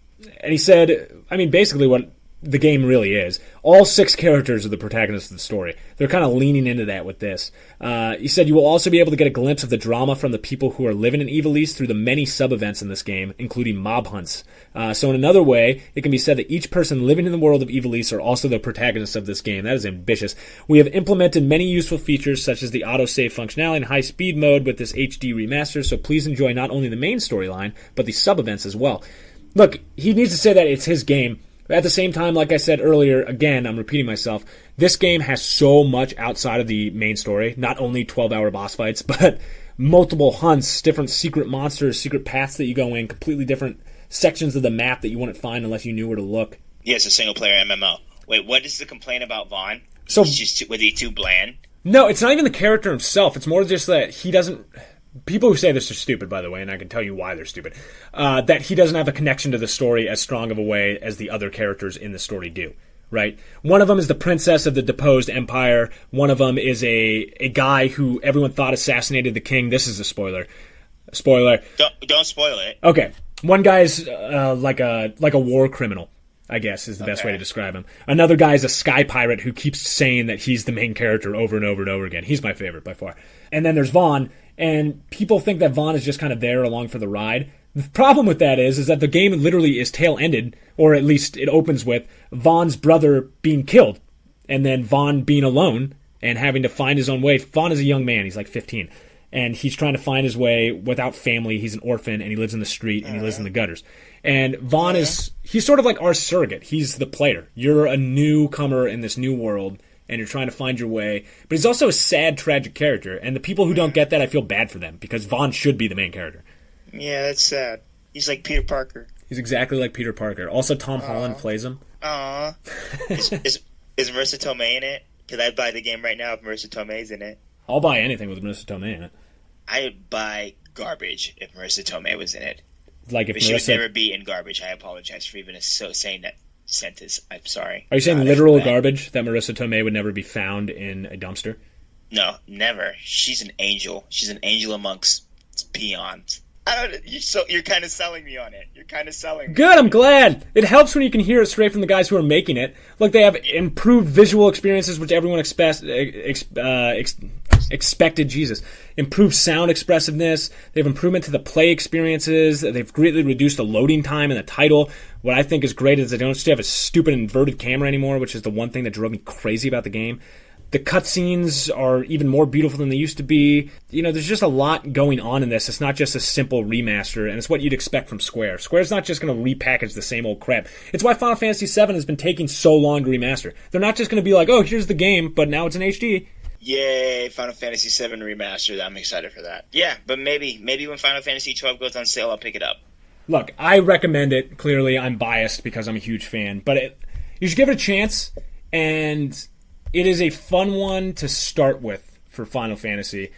he said, basically what the game really is. All 6 characters are the protagonists of the story. They're kind of leaning into that with this. He said you will also be able to get a glimpse of the drama from the people who are living in Evil East through the many sub-events in this game, including mob hunts. So in another way, it can be said that each person living in the world of Evil East are also the protagonists of this game. That is ambitious. We have implemented many useful features such as the autosave functionality and high-speed mode with this HD remaster, so please enjoy not only the main storyline, but the sub-events as well. Look, he needs to say that it's his game. At the same time, like I said earlier, again, I'm repeating myself, this game has so much outside of the main story. Not only 12-hour boss fights, but multiple hunts, different secret monsters, secret paths that you go in, completely different sections of the map that you wouldn't find unless you knew where to look. Yeah, it's a single-player MMO. Wait, what is the complaint about Vaughn? So, was he too bland? No, it's not even the character himself. It's more just that he doesn't... People who say this are stupid, by the way, and I can tell you why they're stupid. That he doesn't have a connection to the story as strong of a way as the other characters in the story do. Right? One of them is the princess of the deposed empire. One of them is a guy who everyone thought assassinated the king. This is a spoiler. Spoiler. Don't spoil it. Okay. One guy's like a war criminal, I guess, is the best way to describe him. Another guy is a sky pirate who keeps saying that he's the main character over and over and over again. He's my favorite by far. And then there's Vaughn, and people think that Vaughn is just kind of there along for the ride. The problem with that is that the game literally is tail-ended, or at least it opens with Vaughn's brother being killed, and then Vaughn being alone and having to find his own way. Vaughn is a young man. He's like 15. And he's trying to find his way without family. He's an orphan, and he lives in the street, and he lives in the gutters. And Vaughn he's sort of like our surrogate. He's the player. You're a newcomer in this new world, and you're trying to find your way. But he's also a sad, tragic character. And the people who don't get that, I feel bad for them, because Vaughn should be the main character. Yeah, that's sad. He's like Peter Parker. He's exactly like Peter Parker. Also, Tom Holland plays him. Aww. Is Marissa Tomei in it? Could I buy the game right now if Marissa Tomei's in it? I'll buy anything with Marissa Tomei in it. I would buy garbage if Marissa Tomei was in it. Like if but she would never be in garbage. I apologize for even saying that sentence. I'm sorry. Are you saying literal garbage, that Marissa Tomei would never be found in a dumpster? No, never. She's an angel. She's an angel amongst peons. You're kind of selling me on it. You're kind of selling me. Good, I'm glad. It helps when you can hear it straight from the guys who are making it. Like, they have improved visual experiences, which everyone expected. Jesus. Improved sound expressiveness. They have improvement to the play experiences. They've greatly reduced the loading time in the title. What I think is great is they don't just have a stupid inverted camera anymore, which is the one thing that drove me crazy about the game. The cutscenes are even more beautiful than they used to be. You know, there's just a lot going on in this. It's not just a simple remaster, and it's what you'd expect from Square. Square's not just going to repackage the same old crap. It's why Final Fantasy VII has been taking so long to remaster. They're not just going to be like, oh, here's the game, but now it's in HD. Yay, Final Fantasy VII Remastered. I'm excited for that. Yeah, but maybe when Final Fantasy XII goes on sale, I'll pick it up. Look, I recommend it. Clearly, I'm biased because I'm a huge fan. But you should give it a chance, and it is a fun one to start with for Final Fantasy.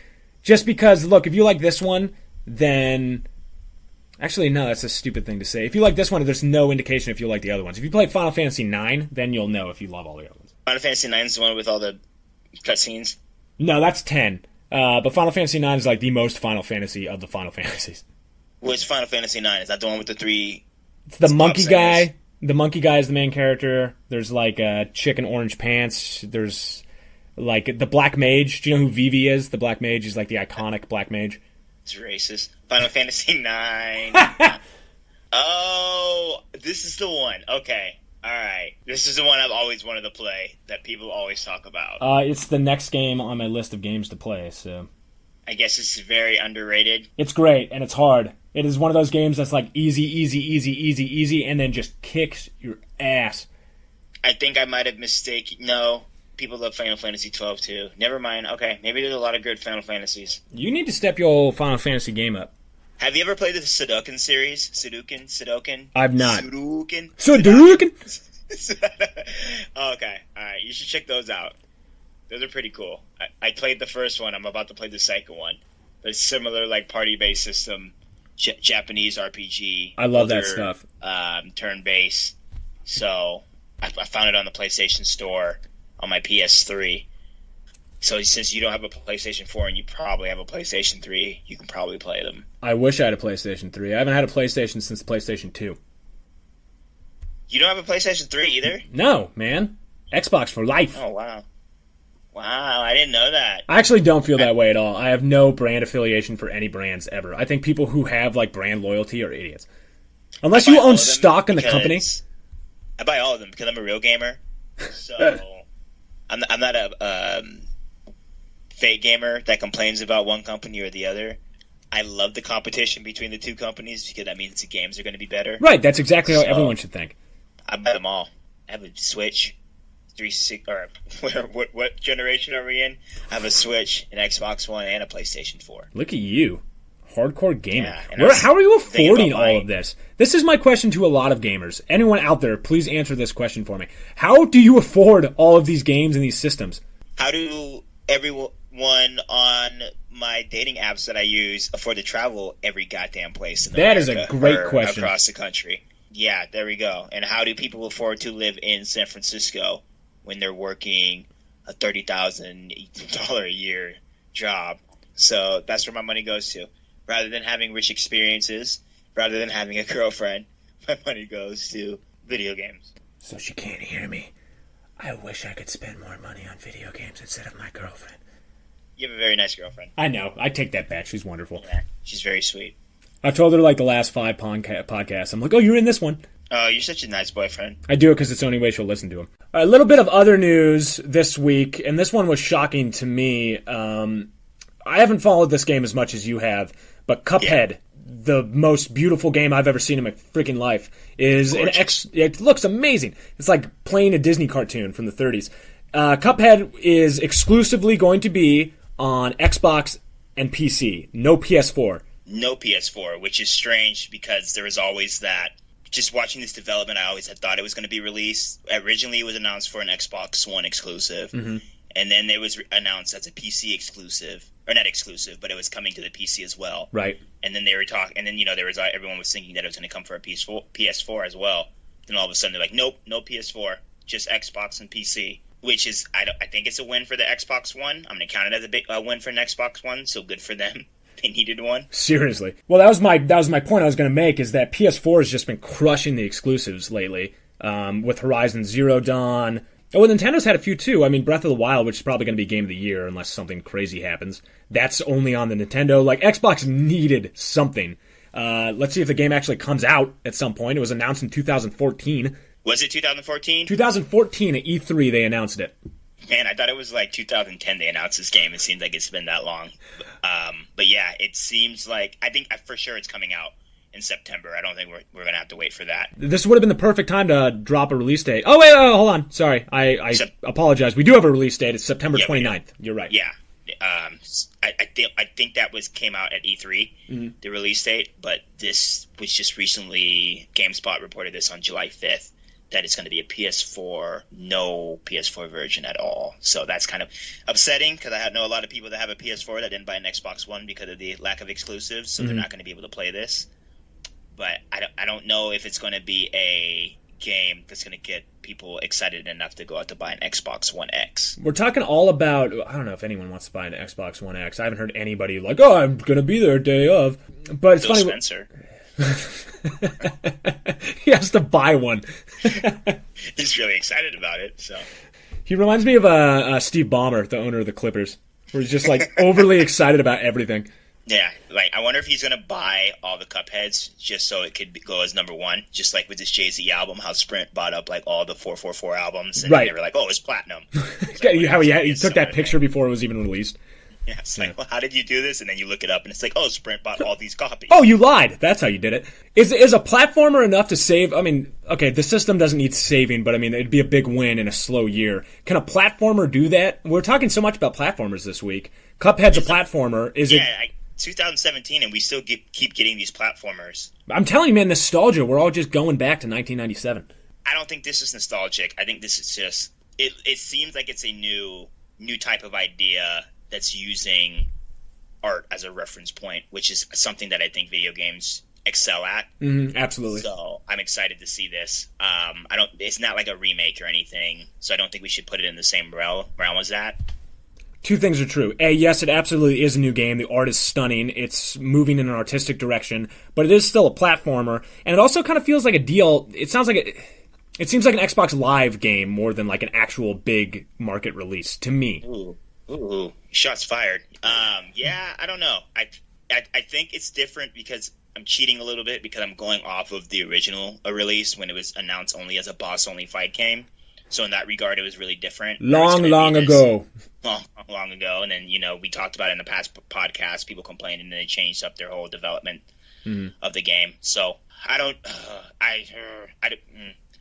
Just because, look, if you like this one, then... Actually, no, that's a stupid thing to say. If you like this one, there's no indication if you like the other ones. If you play Final Fantasy IX, then you'll know if you love all the other ones. Final Fantasy IX is the one with all the cutscenes? No, that's 10. But Final Fantasy IX is like the most Final Fantasy of the Final Fantasies. Which Final Fantasy IX? Is that the one with the three... It's the monkey guy. The monkey guy is the main character. There's like a chick in orange pants. There's like the black mage. Do you know who Vivi is? The black mage is like the iconic black mage. It's racist. Final Fantasy IX. Oh, this is the one. Okay. All right. This is the one I've always wanted to play that people always talk about. It's the next game on my list of games to play, so... I guess it's very underrated. It's great, and it's hard. It is one of those games that's like easy, and then just kicks your ass. I think I might have mistaken... No, people love Final Fantasy XII too. Never mind. Okay, maybe there's a lot of good Final Fantasies. You need to step your old Final Fantasy game up. Have you ever played the Sudoku series? Sudoku? I've not. Sudoku? Okay, alright. You should check those out. Those are pretty cool. I played the first one. I'm about to play the second one. But it's similar, like, party-based system, Japanese RPG. I love that stuff. Turn-based. So, I found it on the PlayStation Store on my PS3. So, since you don't have a PlayStation 4 and you probably have a PlayStation 3, you can probably play them. I wish I had a PlayStation 3. I haven't had a PlayStation since the PlayStation 2. You don't have a PlayStation 3 either? No, man. Xbox for life. Oh, wow. Wow, I didn't know that. I actually don't feel that way at all. I have no brand affiliation for any brands ever. I think people who have like brand loyalty are idiots. Unless you own stock in the company. I buy all of them because I'm a real gamer. So I'm not a fake gamer that complains about one company or the other. I love the competition between the two companies because that means the games are going to be better. Right, that's exactly how everyone should think. I buy them all. I have a Switch, 360, or what generation are we in? I have a Switch, an Xbox One, and a PlayStation 4. Look at you. Hardcore gaming. Yeah, how are you affording all of this? This is my question to a lot of gamers. Anyone out there, please answer this question for me. How do you afford all of these games and these systems? How do everyone on my dating apps that I use afford to travel every goddamn place in America? That is a great question. Across the country. Yeah, there we go. And how do people afford to live in San Francisco when they're working a $30,000 a year job? So that's where my money goes to. Rather than having rich experiences, rather than having a girlfriend, my money goes to video games. So she can't hear me. I wish I could spend more money on video games instead of my girlfriend. You have a very nice girlfriend. I know. I take that back. She's wonderful. Yeah, she's very sweet. I've told her like the last 5 podcasts. I'm like, oh, you're in this one. Oh, you're such a nice boyfriend. I do it because it's the only way she'll listen to them. A little bit of other news this week, and this one was shocking to me. I haven't followed this game as much as you have, but Cuphead, the most beautiful game I've ever seen in my freaking life, is it looks amazing. It's like playing a Disney cartoon from the 30s. Cuphead is exclusively going to be on Xbox and PC, no PS4. No PS4, which is strange because there was always that. Just watching this development, I always had thought it was going to be released. Originally, it was announced for an Xbox One exclusive, and then it was announced as a PC exclusive, or not exclusive, but it was coming to the PC as well. Right. And then they were talking, and then there was everyone was thinking that it was going to come for a PS4 as well. Then all of a sudden they're like, nope, no PS4, just Xbox and PC. Which is, I think it's a win for the Xbox One. I'm going to count it as a big win for an Xbox One. So good for them. They needed one. Seriously. Well, that was my point I was going to make, is that PS4 has just been crushing the exclusives lately, with Horizon Zero Dawn. Oh, well, Nintendo's had a few too. I mean, Breath of the Wild, which is probably going to be Game of the Year unless something crazy happens. That's only on the Nintendo. Like, Xbox needed something. Let's see if the game actually comes out at some point. It was announced in 2014. Was it 2014? 2014 at E3 they announced it. Man, I thought it was like 2010 they announced this game. It seems like it's been that long. But yeah, it seems like, I think for sure it's coming out in September. I don't think we're going to have to wait for that. This would have been the perfect time to drop a release date. Oh, wait, hold on. Sorry. I apologize. We do have a release date. It's September 29th. You're right. Yeah. I think that came out at E3, the release date, but this was just recently, GameSpot reported this on July 5th, that it's going to be a PS4, no PS4 version at all. So that's kind of upsetting because I know a lot of people that have a PS4 that didn't buy an Xbox One because of the lack of exclusives, so they're not going to be able to play this. But I don't know if it's going to be a game that's going to get people excited enough to go out to buy an Xbox One X. We're talking all about, I don't know if anyone wants to buy an Xbox One X. I haven't heard anybody like, oh, I'm going to be there day of. But it's Phil funny. Spencer. He has to buy one. He's really excited about it. So he reminds me of Steve Ballmer, the owner of the Clippers, where he's just like overly excited about everything. Yeah, like I wonder if he's gonna buy all the Cupheads just so it could go as number one, just like with this Jay-Z album, how Sprint bought up like all the 444 albums, and they were like, "Oh, it's platinum." It's like, how he took that picture before it was even released. Yeah, it's like, well, how did you do this? And then you look it up, and it's like, oh, Sprint bought all these copies. Oh, you lied. That's how you did it. Is a platformer enough to save? I mean, okay, the system doesn't need saving, but I mean, it'd be a big win in a slow year. Can a platformer do that? We're talking so much about platformers this week. Cuphead's a platformer. Is it? 2017, and we still keep getting these platformers. I'm telling you, man, nostalgia. We're all just going back to 1997. I don't think this is nostalgic. I think this is just it seems like it's a new type of idea that's using art as a reference point, which is something that I think video games excel at. Absolutely. So I'm excited to see this. It's not like a remake or anything, so I don't think we should put it in the same realm as that. Two things are true. A, yes, it absolutely is a new game. The art is stunning. It's moving in an artistic direction, but it is still a platformer, and it also kind of feels like a deal. It seems like an Xbox Live game more than like an actual big market release to me. Ooh, shots fired. Yeah, I don't know. I think it's different because I'm cheating a little bit because I'm going off of the original release when it was announced only as a boss-only fight game. So in that regard, it was really different. Long ago. And then, we talked about it in the past podcast, people complained, and then they changed up their whole development of the game. So I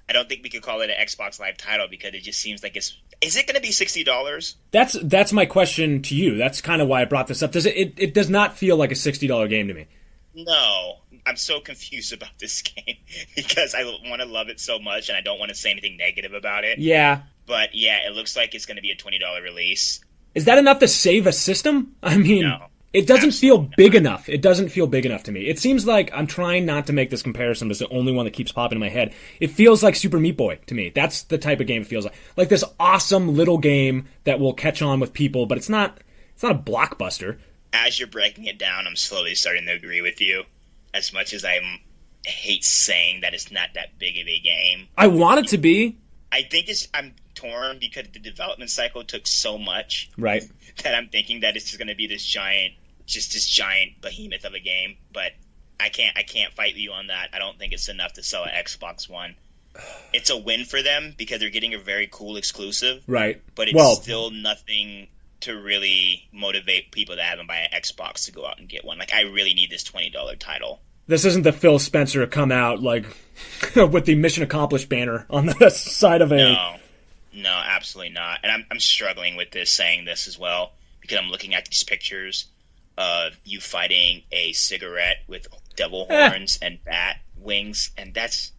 I don't think we could call it an Xbox Live title because it just seems like it's. Is it going to be $60? That's my question to you. That's kind of why I brought this up. It does not feel like a $60 game to me. No, I'm so confused about this game because I want to love it so much and I don't want to say anything negative about it. Yeah. But yeah, it looks like it's going to be a $20 release. Is that enough to save a system? I mean, no, it doesn't feel big enough. It doesn't feel big enough to me. It seems like I'm trying not to make this comparison, but it's the only one that keeps popping in my head. It feels like Super Meat Boy to me. That's the type of game it feels like. Like this awesome little game that will catch on with people, but it's not a blockbuster. As you're breaking it down, I'm slowly starting to agree with you. As much as I hate saying that it's not that big of a game. I want it to be. I think I'm torn because the development cycle took so much. Right. That I'm thinking that it's just going to be this giant behemoth of a game. But I can't fight you on that. I don't think it's enough to sell an Xbox One. It's a win for them because they're getting a very cool exclusive. Right. But it's still nothing to really motivate people that haven't bought an Xbox to go out and get one. Like, I really need this $20 title. This isn't the Phil Spencer come out, like, with the Mission Accomplished banner on the side of a... No, absolutely not. And I'm struggling with saying this as well, because I'm looking at these pictures of you fighting a cigarette with devil horns and bat wings, and that's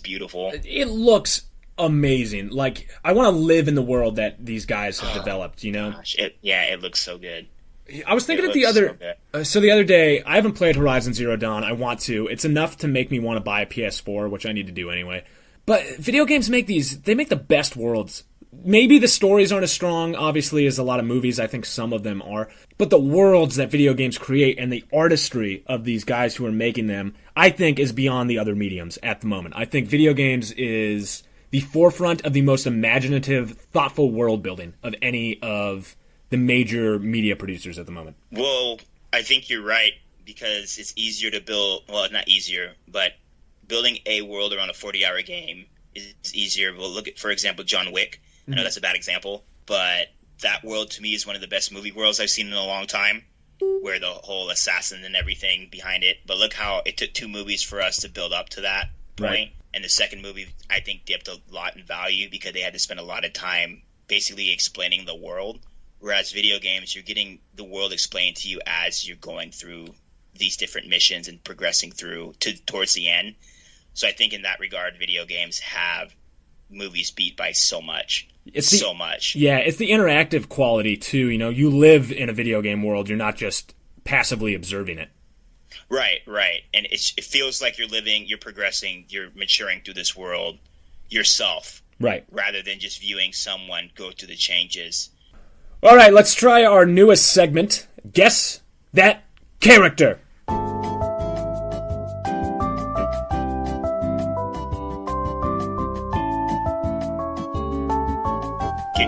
beautiful. It looks amazing. Like, I want to live in the world that these guys have developed, you know? Gosh, it looks so good. I was thinking the other day, I haven't played Horizon Zero Dawn. I want to. It's enough to make me want to buy a PS4, which I need to do anyway. But video games make the best worlds. Maybe the stories aren't as strong, obviously, as a lot of movies. I think some of them are. But the worlds that video games create and the artistry of these guys who are making them, I think, is beyond the other mediums at the moment. I think video games is the forefront of the most imaginative, thoughtful world building of any of the major media producers at the moment. Well, I think you're right, because it's easier to build, well, not easier, but building a world around a 40-hour game is easier. Well, look at, for example, John Wick. I know that's a bad example, but that world to me is one of the best movie worlds I've seen in a long time, where the whole assassin and everything behind it. But look how it took 2 movies for us to build up to that point. Right. And the second movie, I think, dipped a lot in value because they had to spend a lot of time basically explaining the world. Whereas video games, you're getting the world explained to you as you're going through these different missions and progressing through towards the end. So I think in that regard, video games have movies beat by so much. So much. Yeah, it's the interactive quality, too. You know, you live in a video game world. You're not just passively observing it. Right. And it feels like you're living, you're progressing, you're maturing through this world yourself. Right. Rather than just viewing someone go through the changes. All right, let's try our newest segment, Guess That Character.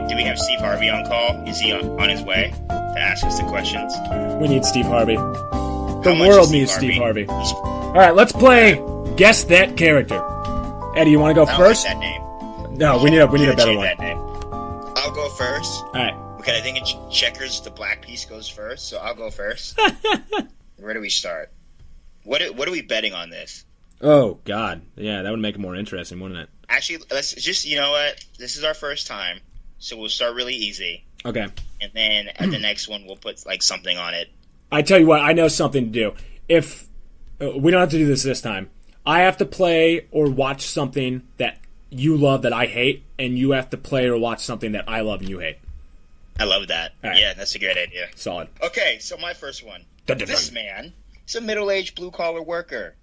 Do we have Steve Harvey on call? Is he on his way to ask us the questions? We need Steve Harvey. The world needs Steve Harvey. All right, let's play Guess That Character. Eddie, you want to go first? I don't like that name. No, we need a better one. That name. I'll go first. All right. Okay, I think in checkers, the black piece goes first, so I'll go first. Where do we start? What are we betting on this? Oh, God. Yeah, that would make it more interesting, wouldn't it? Actually, let's just, you know what? This is our first time, so we'll start really easy. Okay. And then at the next one, we'll put, like, something on it. I tell you what, I know something to do. If we don't have to do this time. I have to play or watch something that you love that I hate, and you have to play or watch something that I love and you hate. I love that. Right. Yeah, that's a great idea. Solid. Okay, so my first one. This man is a middle-aged blue-collar worker.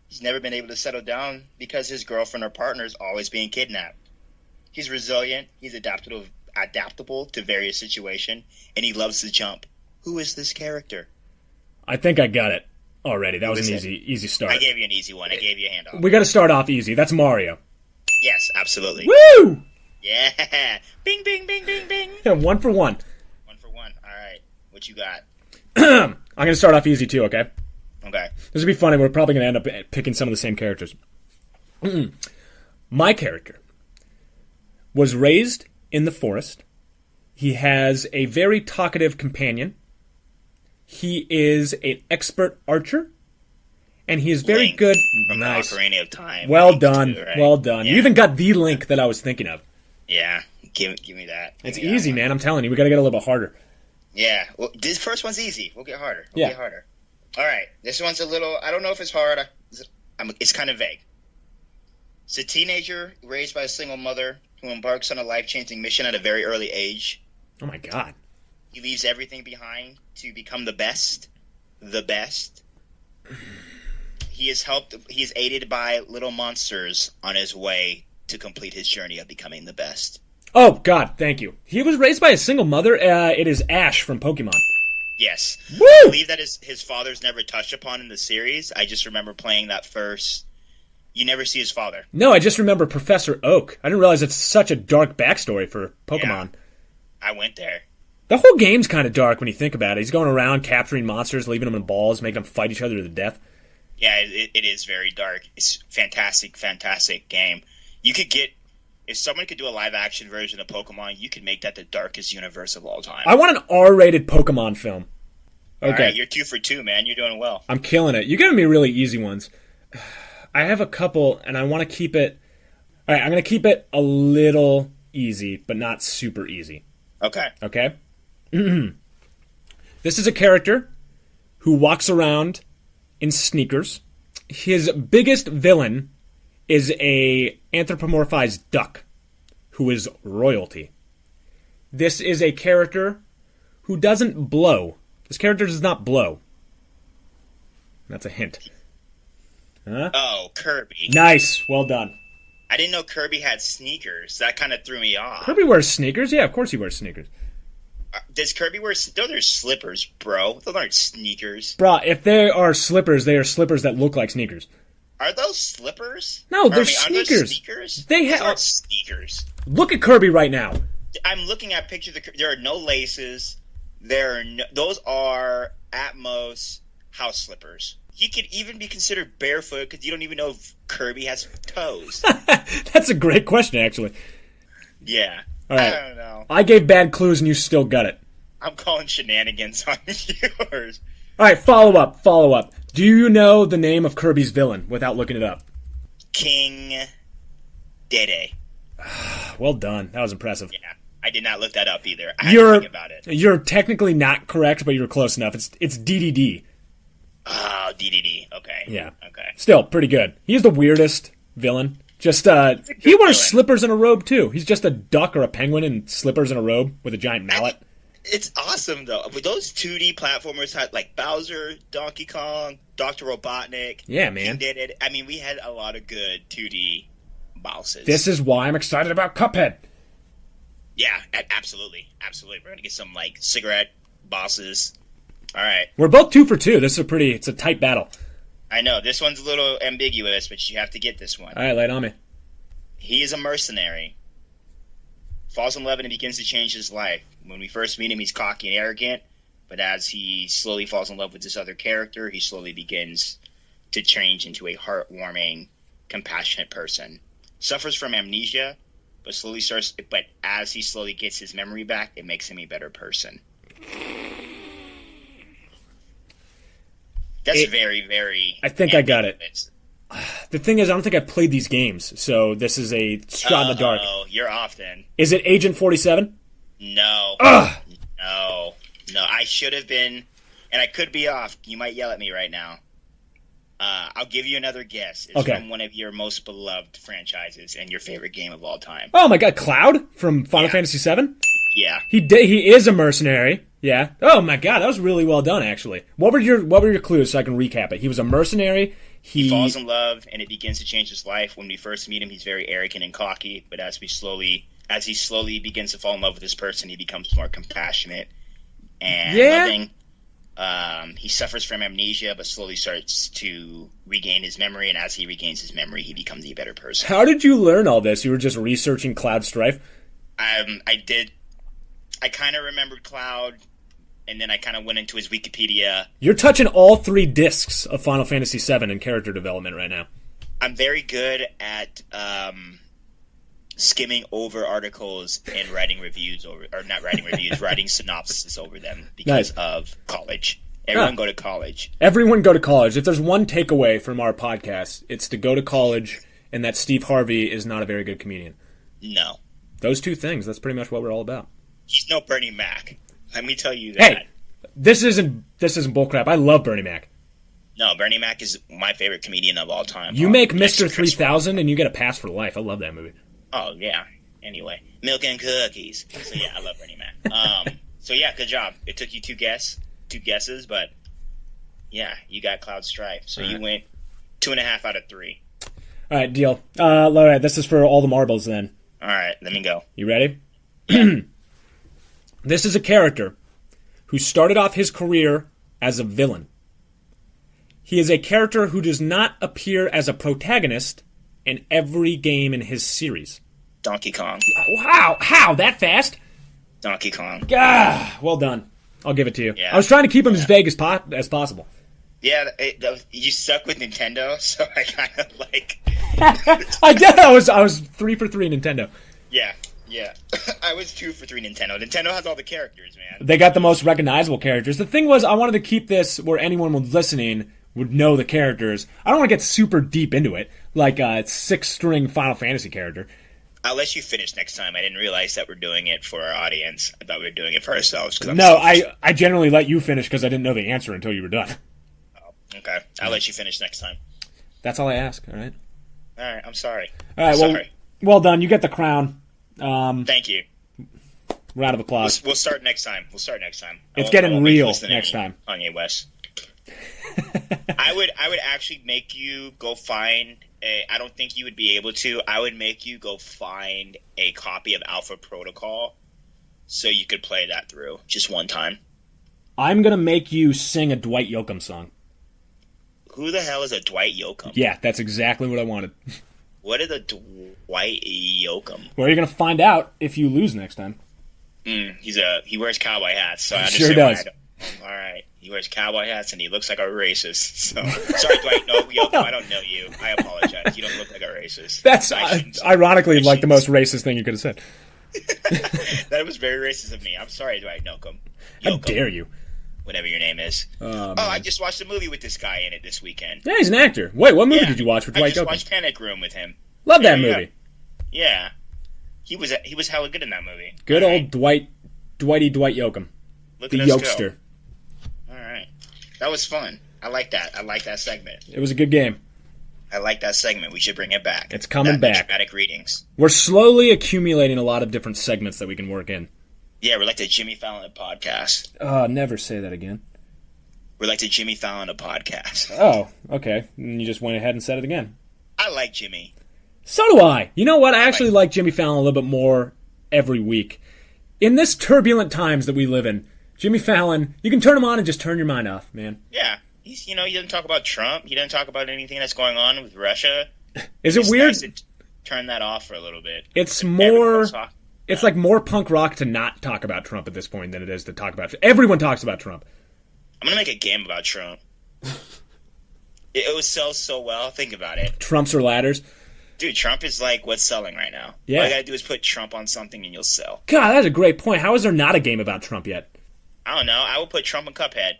He's never been able to settle down because his girlfriend or partner is always being kidnapped. He's resilient, he's adaptable to various situations, and he loves to jump. Who is this character? I think I got it already. That was an easy start. I gave you an easy one. I gave you a handoff. We got to start off easy. That's Mario. Yes, absolutely. Woo! Yeah. Bing, bing, bing, bing, bing. Yeah, 1 for 1. 1 for 1. All right. What you got? I'm going to start off easy, too, okay? Okay. This will be funny. We're probably going to end up picking some of the same characters. My character was raised in the forest. He has a very talkative companion. He is an expert archer. And he is very Link good. from Nice. the Ocarina of Time. Well Link done. too, right? Well done. Yeah. You even got the Link that I was thinking of. Yeah, give me that. It's Give me that easy, one. man. I'm telling you. We got to get a little bit harder. Yeah, well, this first one's easy. We'll get harder. Yeah. Get harder. All right, this one's a little. I don't know if it's hard. It's kind of vague. It's a teenager raised by a single mother who embarks on a life-changing mission at a very early age. Oh, my God. He leaves everything behind to become the best. The best. He is aided by little monsters on his way to complete his journey of becoming the best. Oh, God. Thank you. He was raised by a single mother. It is Ash from Pokemon. Yes. Woo! I believe that his father's never touched upon in the series. I just remember playing that first. You never see his father. No, I just remember Professor Oak. I didn't realize it's such a dark backstory for Pokemon. Yeah. I went there. The whole game's kind of dark when you think about it. He's going around capturing monsters, leaving them in balls, making them fight each other to the death. Yeah, it is very dark. It's fantastic, fantastic game. You could get, if someone could do a live action version of Pokemon, you could make that the darkest universe of all time. I want an R-rated Pokemon film. Okay. All right, you're 2 for 2, man. You're doing well. I'm killing it. You're giving me really easy ones. I have a couple, and I want to keep it... All right, I'm going to keep it a little easy, but not super easy. Okay. Okay? This is a character who walks around in sneakers. His biggest villain is a anthropomorphized duck who is royalty. This is a character who doesn't blow. This character does not blow. That's a hint. Huh? Oh, Kirby. Nice. Well done. I didn't know Kirby had sneakers. That kind of threw me off. Kirby wears sneakers? Yeah, of course he wears sneakers. Does Kirby wear... Those are slippers, bro. Those aren't sneakers. Bruh, if they are slippers that look like sneakers. Are those slippers? No, they're Are sneakers. those sneakers? They Those have aren't sneakers. Look at Kirby right now. I'm looking at pictures of... There are no laces. Those are, at most, house slippers. He could even be considered barefoot because you don't even know if Kirby has toes. That's a great question, actually. Yeah. All right. I don't know. I gave bad clues and you still got it. I'm calling shenanigans on yours. All right, follow up. Do you know the name of Kirby's villain without looking it up? King Dede. Well done. That was impressive. Yeah. I did not look that up either. I had to think about it. You're technically not correct, but you were close enough. It's DDD. Oh, DDD. Okay. Yeah. Okay. Still, pretty good. He's the weirdest villain. Just, he wears villain. slippers and a robe, too. He's just a duck or a penguin in slippers and a robe with a giant mallet. It's awesome, though. But those 2D platformers had, like, Bowser, Donkey Kong, Dr. Robotnik. Yeah, man. King Dede. I mean, we had a lot of good 2D bosses. This is why I'm excited about Cuphead. Yeah, absolutely. Absolutely. We're going to get some, like, cigarette bosses. All right. We're both 2 for 2. This is it's a tight battle. I know. This one's a little ambiguous, but you have to get this one. All right, lay it on me. He is a mercenary. Falls in love and begins to change his life. When we first meet him, he's cocky and arrogant, but as he slowly falls in love with this other character, he slowly begins to change into a heartwarming, compassionate person. Suffers from amnesia, but as he slowly gets his memory back, it makes him a better person. That's very, very... I think I got it. The thing is, I don't think I've played these games, so this is a shot in the dark. Oh, you're off then. Is it Agent 47? No. Ugh! No. I should have been, and I could be off. You might yell at me right now. I'll give you another guess. It's from one of your most beloved franchises and your favorite game of all time. Oh my god, Cloud from Final Fantasy VII? Yeah. He is a mercenary. Yeah. Oh my god, that was really well done, actually. What were your clues so I can recap it? He was a mercenary. He falls in love, and it begins to change his life. When we first meet him, he's very arrogant and cocky, but as he slowly begins to fall in love with this person, he becomes more compassionate and loving. He suffers from amnesia, but slowly starts to regain his memory, and as he regains his memory, he becomes a better person. How did you learn all this? You were just researching Cloud Strife? I did. I kind of remembered Cloud, and then I kind of went into his Wikipedia. You're touching all 3 discs of Final Fantasy VII in character development right now. I'm very good at skimming over articles and writing reviews writing synopsis over them because of college. Everyone go to college. Everyone go to college. If there's one takeaway from our podcast, it's to go to college and that Steve Harvey is not a very good comedian. No. Those two things, that's pretty much what we're all about. He's no Bernie Mac. Let me tell you that. Hey, this isn't bullcrap. I love Bernie Mac. No, Bernie Mac is my favorite comedian of all time. You make Mr. 3000 and you get a pass for life. I love that movie. Oh, yeah. Anyway, milk and cookies. So, yeah, I love Bernie Mac. So, yeah, good job. It took you two guesses, but, yeah, you got Cloud Strife. So you went 2.5 out of 3. All right, deal. All right, this is for all the marbles then. All right, let me go. You ready? Yeah. This is a character who started off his career as a villain. He is a character who does not appear as a protagonist in every game in his series. Donkey Kong. Wow, how? That fast? Donkey Kong. Well done. I'll give it to you. Yeah. I was trying to keep him as vague as possible. Yeah, you stuck with Nintendo, so I kind of like... I did. I was 3 for 3 Nintendo. Yeah. I was 2 for 3 Nintendo. Nintendo has all the characters, man. They got the most recognizable characters. The thing was, I wanted to keep this where anyone was listening would know the characters. I don't want to get super deep into it, like a 6-string Final Fantasy character. I'll let you finish next time. I didn't realize that we're doing it for our audience. I thought we were doing it for ourselves. I generally let you finish because I didn't know the answer until you were done. Oh, okay. I'll let you finish next time. That's all I ask, all right? All right, I'm sorry. All right, well done. You get the crown. Thank you. Round of applause. We'll start next time. It's getting real next time. Kanye West. I would actually make you go find I don't think you would be able to. I would make you go find a copy of Alpha Protocol so you could play that through just one time. I'm going to make you sing a Dwight Yoakam song. Who the hell is a Dwight Yoakam? Yeah, that's exactly what I wanted. What is a Dwight Yoakam? Well, you're going to find out if you lose next time. He wears cowboy hats, so I understand. Sure does. All right. He wears cowboy hats and he looks like a racist. So sorry, Dwight. No, Yoakam, I don't know you. I apologize. You don't look like a racist. That's ironically like the most racist thing you could have said. That was very racist of me. I'm sorry, Dwight Yoakam. How dare you? Whatever your name is. I just watched a movie with this guy in it this weekend. Yeah, he's an actor. Wait, what movie did you watch with Dwight Yoakam? I just watched Panic Room with him. Love that movie. Yeah. He was hella good in that movie. Good old Dwight Yoakam. Look the at us Yokester. Go. All right. That was fun. I like that. I like that segment. It was a good game. I like that segment. We should bring it back. It's coming back. Dramatic readings. We're slowly accumulating a lot of different segments that we can work in. Yeah, we're like the Jimmy Fallon podcast. Never say that again. We're like the Jimmy Fallon podcast. Oh, okay. And you just went ahead and said it again. I like Jimmy. So do I. You know what? I actually like Jimmy Fallon a little bit more every week. In this turbulent times that we live in, Jimmy Fallon, you can turn him on and just turn your mind off, man. Yeah. He doesn't talk about Trump. He doesn't talk about anything that's going on with Russia. Is it weird? Nice to turn that off for a little bit. It's more... It's like more punk rock to not talk about Trump at this point than it is to talk about... Everyone talks about Trump. I'm going to make a game about Trump. It would sell so well. Think about it. Trumps or ladders? Dude, Trump is like what's selling right now. Yeah. All you gotta do is put Trump on something and you'll sell. God, that's a great point. How is there not a game about Trump yet? I don't know. I would put Trump in Cuphead.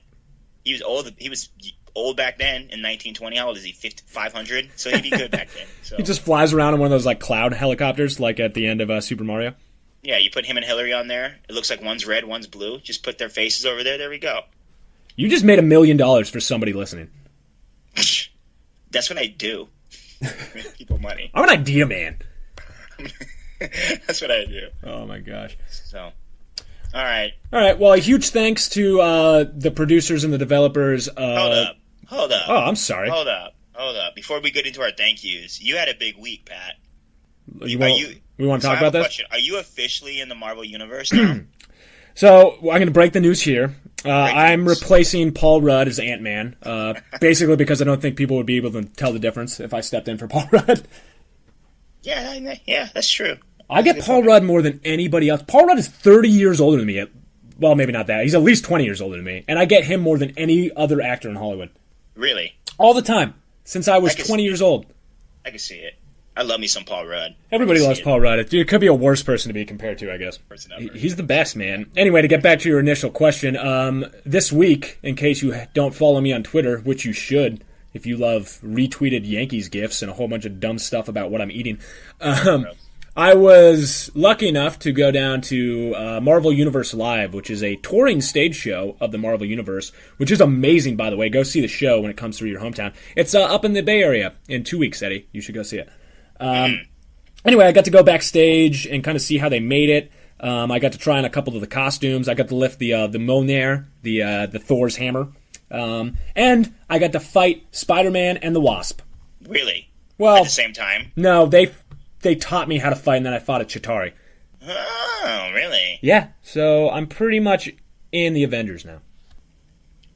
He was old. He was old back then in 1920. How old is he? 500? So he'd be good back then. So. He just flies around in one of those like cloud helicopters, like at the end of Super Mario. Yeah, you put him and Hillary on there. It looks like one's red, one's blue. Just put their faces over there. There we go. You just made $1 million for somebody listening. That's what I do. Make people money. I'm an idea man. That's what I do. Oh my gosh. So, all right. Well, a huge thanks to the producers and the developers. Hold up. Oh, I'm sorry. Hold up. Before we get into our thank yous, you had a big week, Pat. We want to talk about this? Question. Are you officially in the Marvel Universe now? So, I'm going to break the news here. I'm replacing Paul Rudd as Ant-Man, basically because I don't think people would be able to tell the difference if I stepped in for Paul Rudd. Yeah, that's true. I get Paul Rudd more than anybody else. Paul Rudd is 30 years older than me. Well, maybe not that. He's at least 20 years older than me. And I get him more than any other actor in Hollywood. Really? All the time. Since I was 20 years old. I can see it. I love me some Paul Rudd. Everybody loves Paul Rudd. It could be a worse person to be compared to, I guess. He's the best, man. Anyway, to get back to your initial question, this week, in case you don't follow me on Twitter, which you should, if you love retweeted Yankees gifs and a whole bunch of dumb stuff about what I'm eating, I was lucky enough to go down to Marvel Universe Live, which is a touring stage show of the Marvel Universe, which is amazing, by the way. Go see the show when it comes through your hometown. It's up in the Bay Area in 2 weeks, Eddie. You should go see it. Anyway, I got to go backstage and kind of see how they made it. I got to try on a couple of the costumes. I got to lift the Mjolnir, the Thor's hammer. And I got to fight Spider-Man and the Wasp. Really? Well, at the same time? No, they taught me how to fight, and then I fought a Chitauri. Oh, really? Yeah, so I'm pretty much in the Avengers now.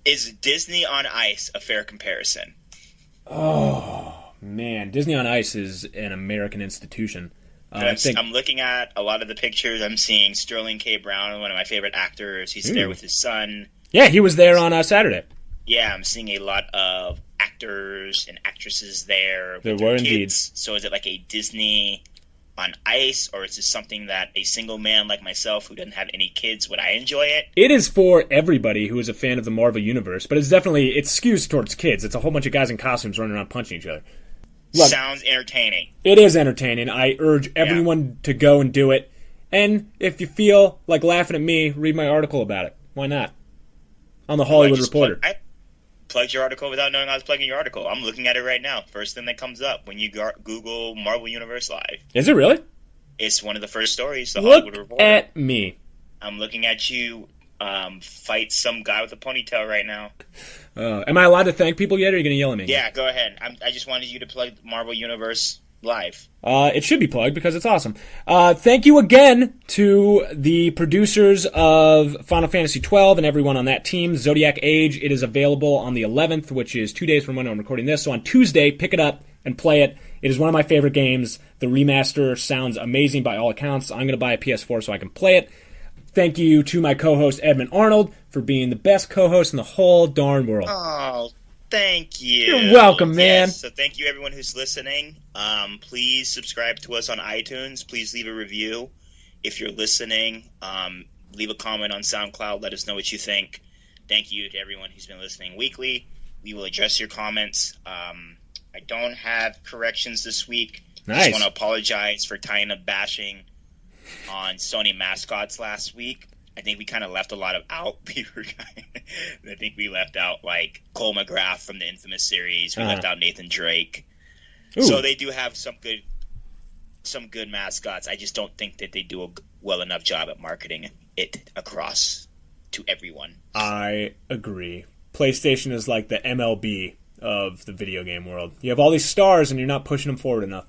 Is Disney on Ice a fair comparison? Oh, man. Disney on Ice is an American institution. I'm looking at a lot of the pictures. I'm seeing Sterling K. Brown, one of my favorite actors. He's there with his son. Yeah, he was there on Saturday. Yeah, I'm seeing a lot of actors and actresses there. There were indeed. So is it like a Disney on Ice, or is this something that a single man like myself who doesn't have any kids, would I enjoy it? It is for everybody who is a fan of the Marvel Universe, but it skews towards kids. It's a whole bunch of guys in costumes running around punching each other. Look, sounds entertaining. It is entertaining. I urge everyone to go and do it. And if you feel like laughing at me, read my article about it. Why not? On the Hollywood Reporter. I plugged your article without knowing I was plugging your article. I'm looking at it right now. First thing that comes up when you Google Marvel Universe Live. Is it really? It's one of the first stories. The Look Hollywood Reporter. at me. I'm looking at you fight some guy with a ponytail right now. Am I allowed to thank people yet, or are you going to yell at me? Yeah, go ahead. I just wanted you to plug Marvel Universe Live. It should be plugged because it's awesome. Thank you again to the producers of Final Fantasy XII and everyone on that team, Zodiac Age. It is available on the 11th, which is 2 days from when I'm recording this. So on Tuesday, pick it up and play it. It is one of my favorite games. The remaster sounds amazing by all accounts. I'm going to buy a PS4 so I can play it. Thank you to my co-host, Edmund Arnold, for being the best co-host in the whole darn world. Oh, thank you. You're welcome, man. Yes, so thank you, everyone who's listening. Please subscribe to us on iTunes. Please leave a review. If you're listening, leave a comment on SoundCloud. Let us know what you think. Thank you to everyone who's been listening weekly. We will address your comments. I don't have corrections this week. Nice. I just want to apologize for tying up bashing on Sony mascots last week. I think we kind of left a lot of out. I think we left out like Cole McGrath from the Infamous series. We left out Nathan Drake. Ooh. So they do have some good mascots. I just don't think that they do a well enough job at marketing it across to everyone. I agree. PlayStation is like the MLB of the video game world. You have all these stars and you're not pushing them forward enough.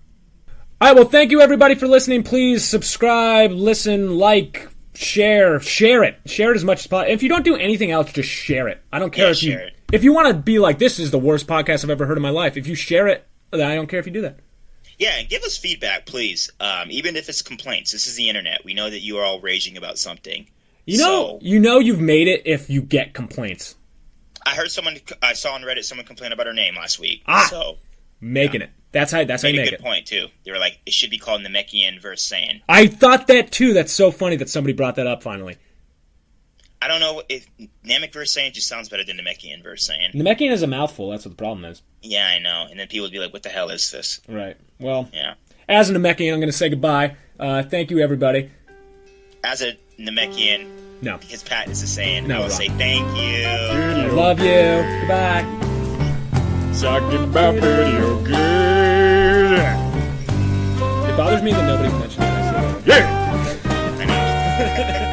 All right, well, thank you, everybody, for listening. Please subscribe, listen, like, share it. Share it as much as possible. If you don't do anything else, just share it. I don't care if you want to be like, this is the worst podcast I've ever heard in my life. If you share it, then I don't care if you do that. Yeah, and give us feedback, please. Even if it's complaints. This is the internet. We know that you are all raging about something. You know you've made it if you get complaints. I saw on Reddit someone complain about her name last week. Making it. That's how you make it. Made a good point, too. They were like, it should be called Namekian versus Sane. I thought that, too. That's so funny that somebody brought that up finally. I don't know if Namek versus Sane just sounds better than Namekian versus Sane. Namekian is a mouthful. That's what the problem is. Yeah, I know. And then people would be like, what the hell is this? Right. Well, yeah. As a Namekian, I'm going to say goodbye. Thank you, everybody. As a Namekian, no, because Pat is a Sane, no, I will say thank you. I love you. Goodbye. Talking about video games. It bothers me that nobody's mentioned it. Yeah! I know.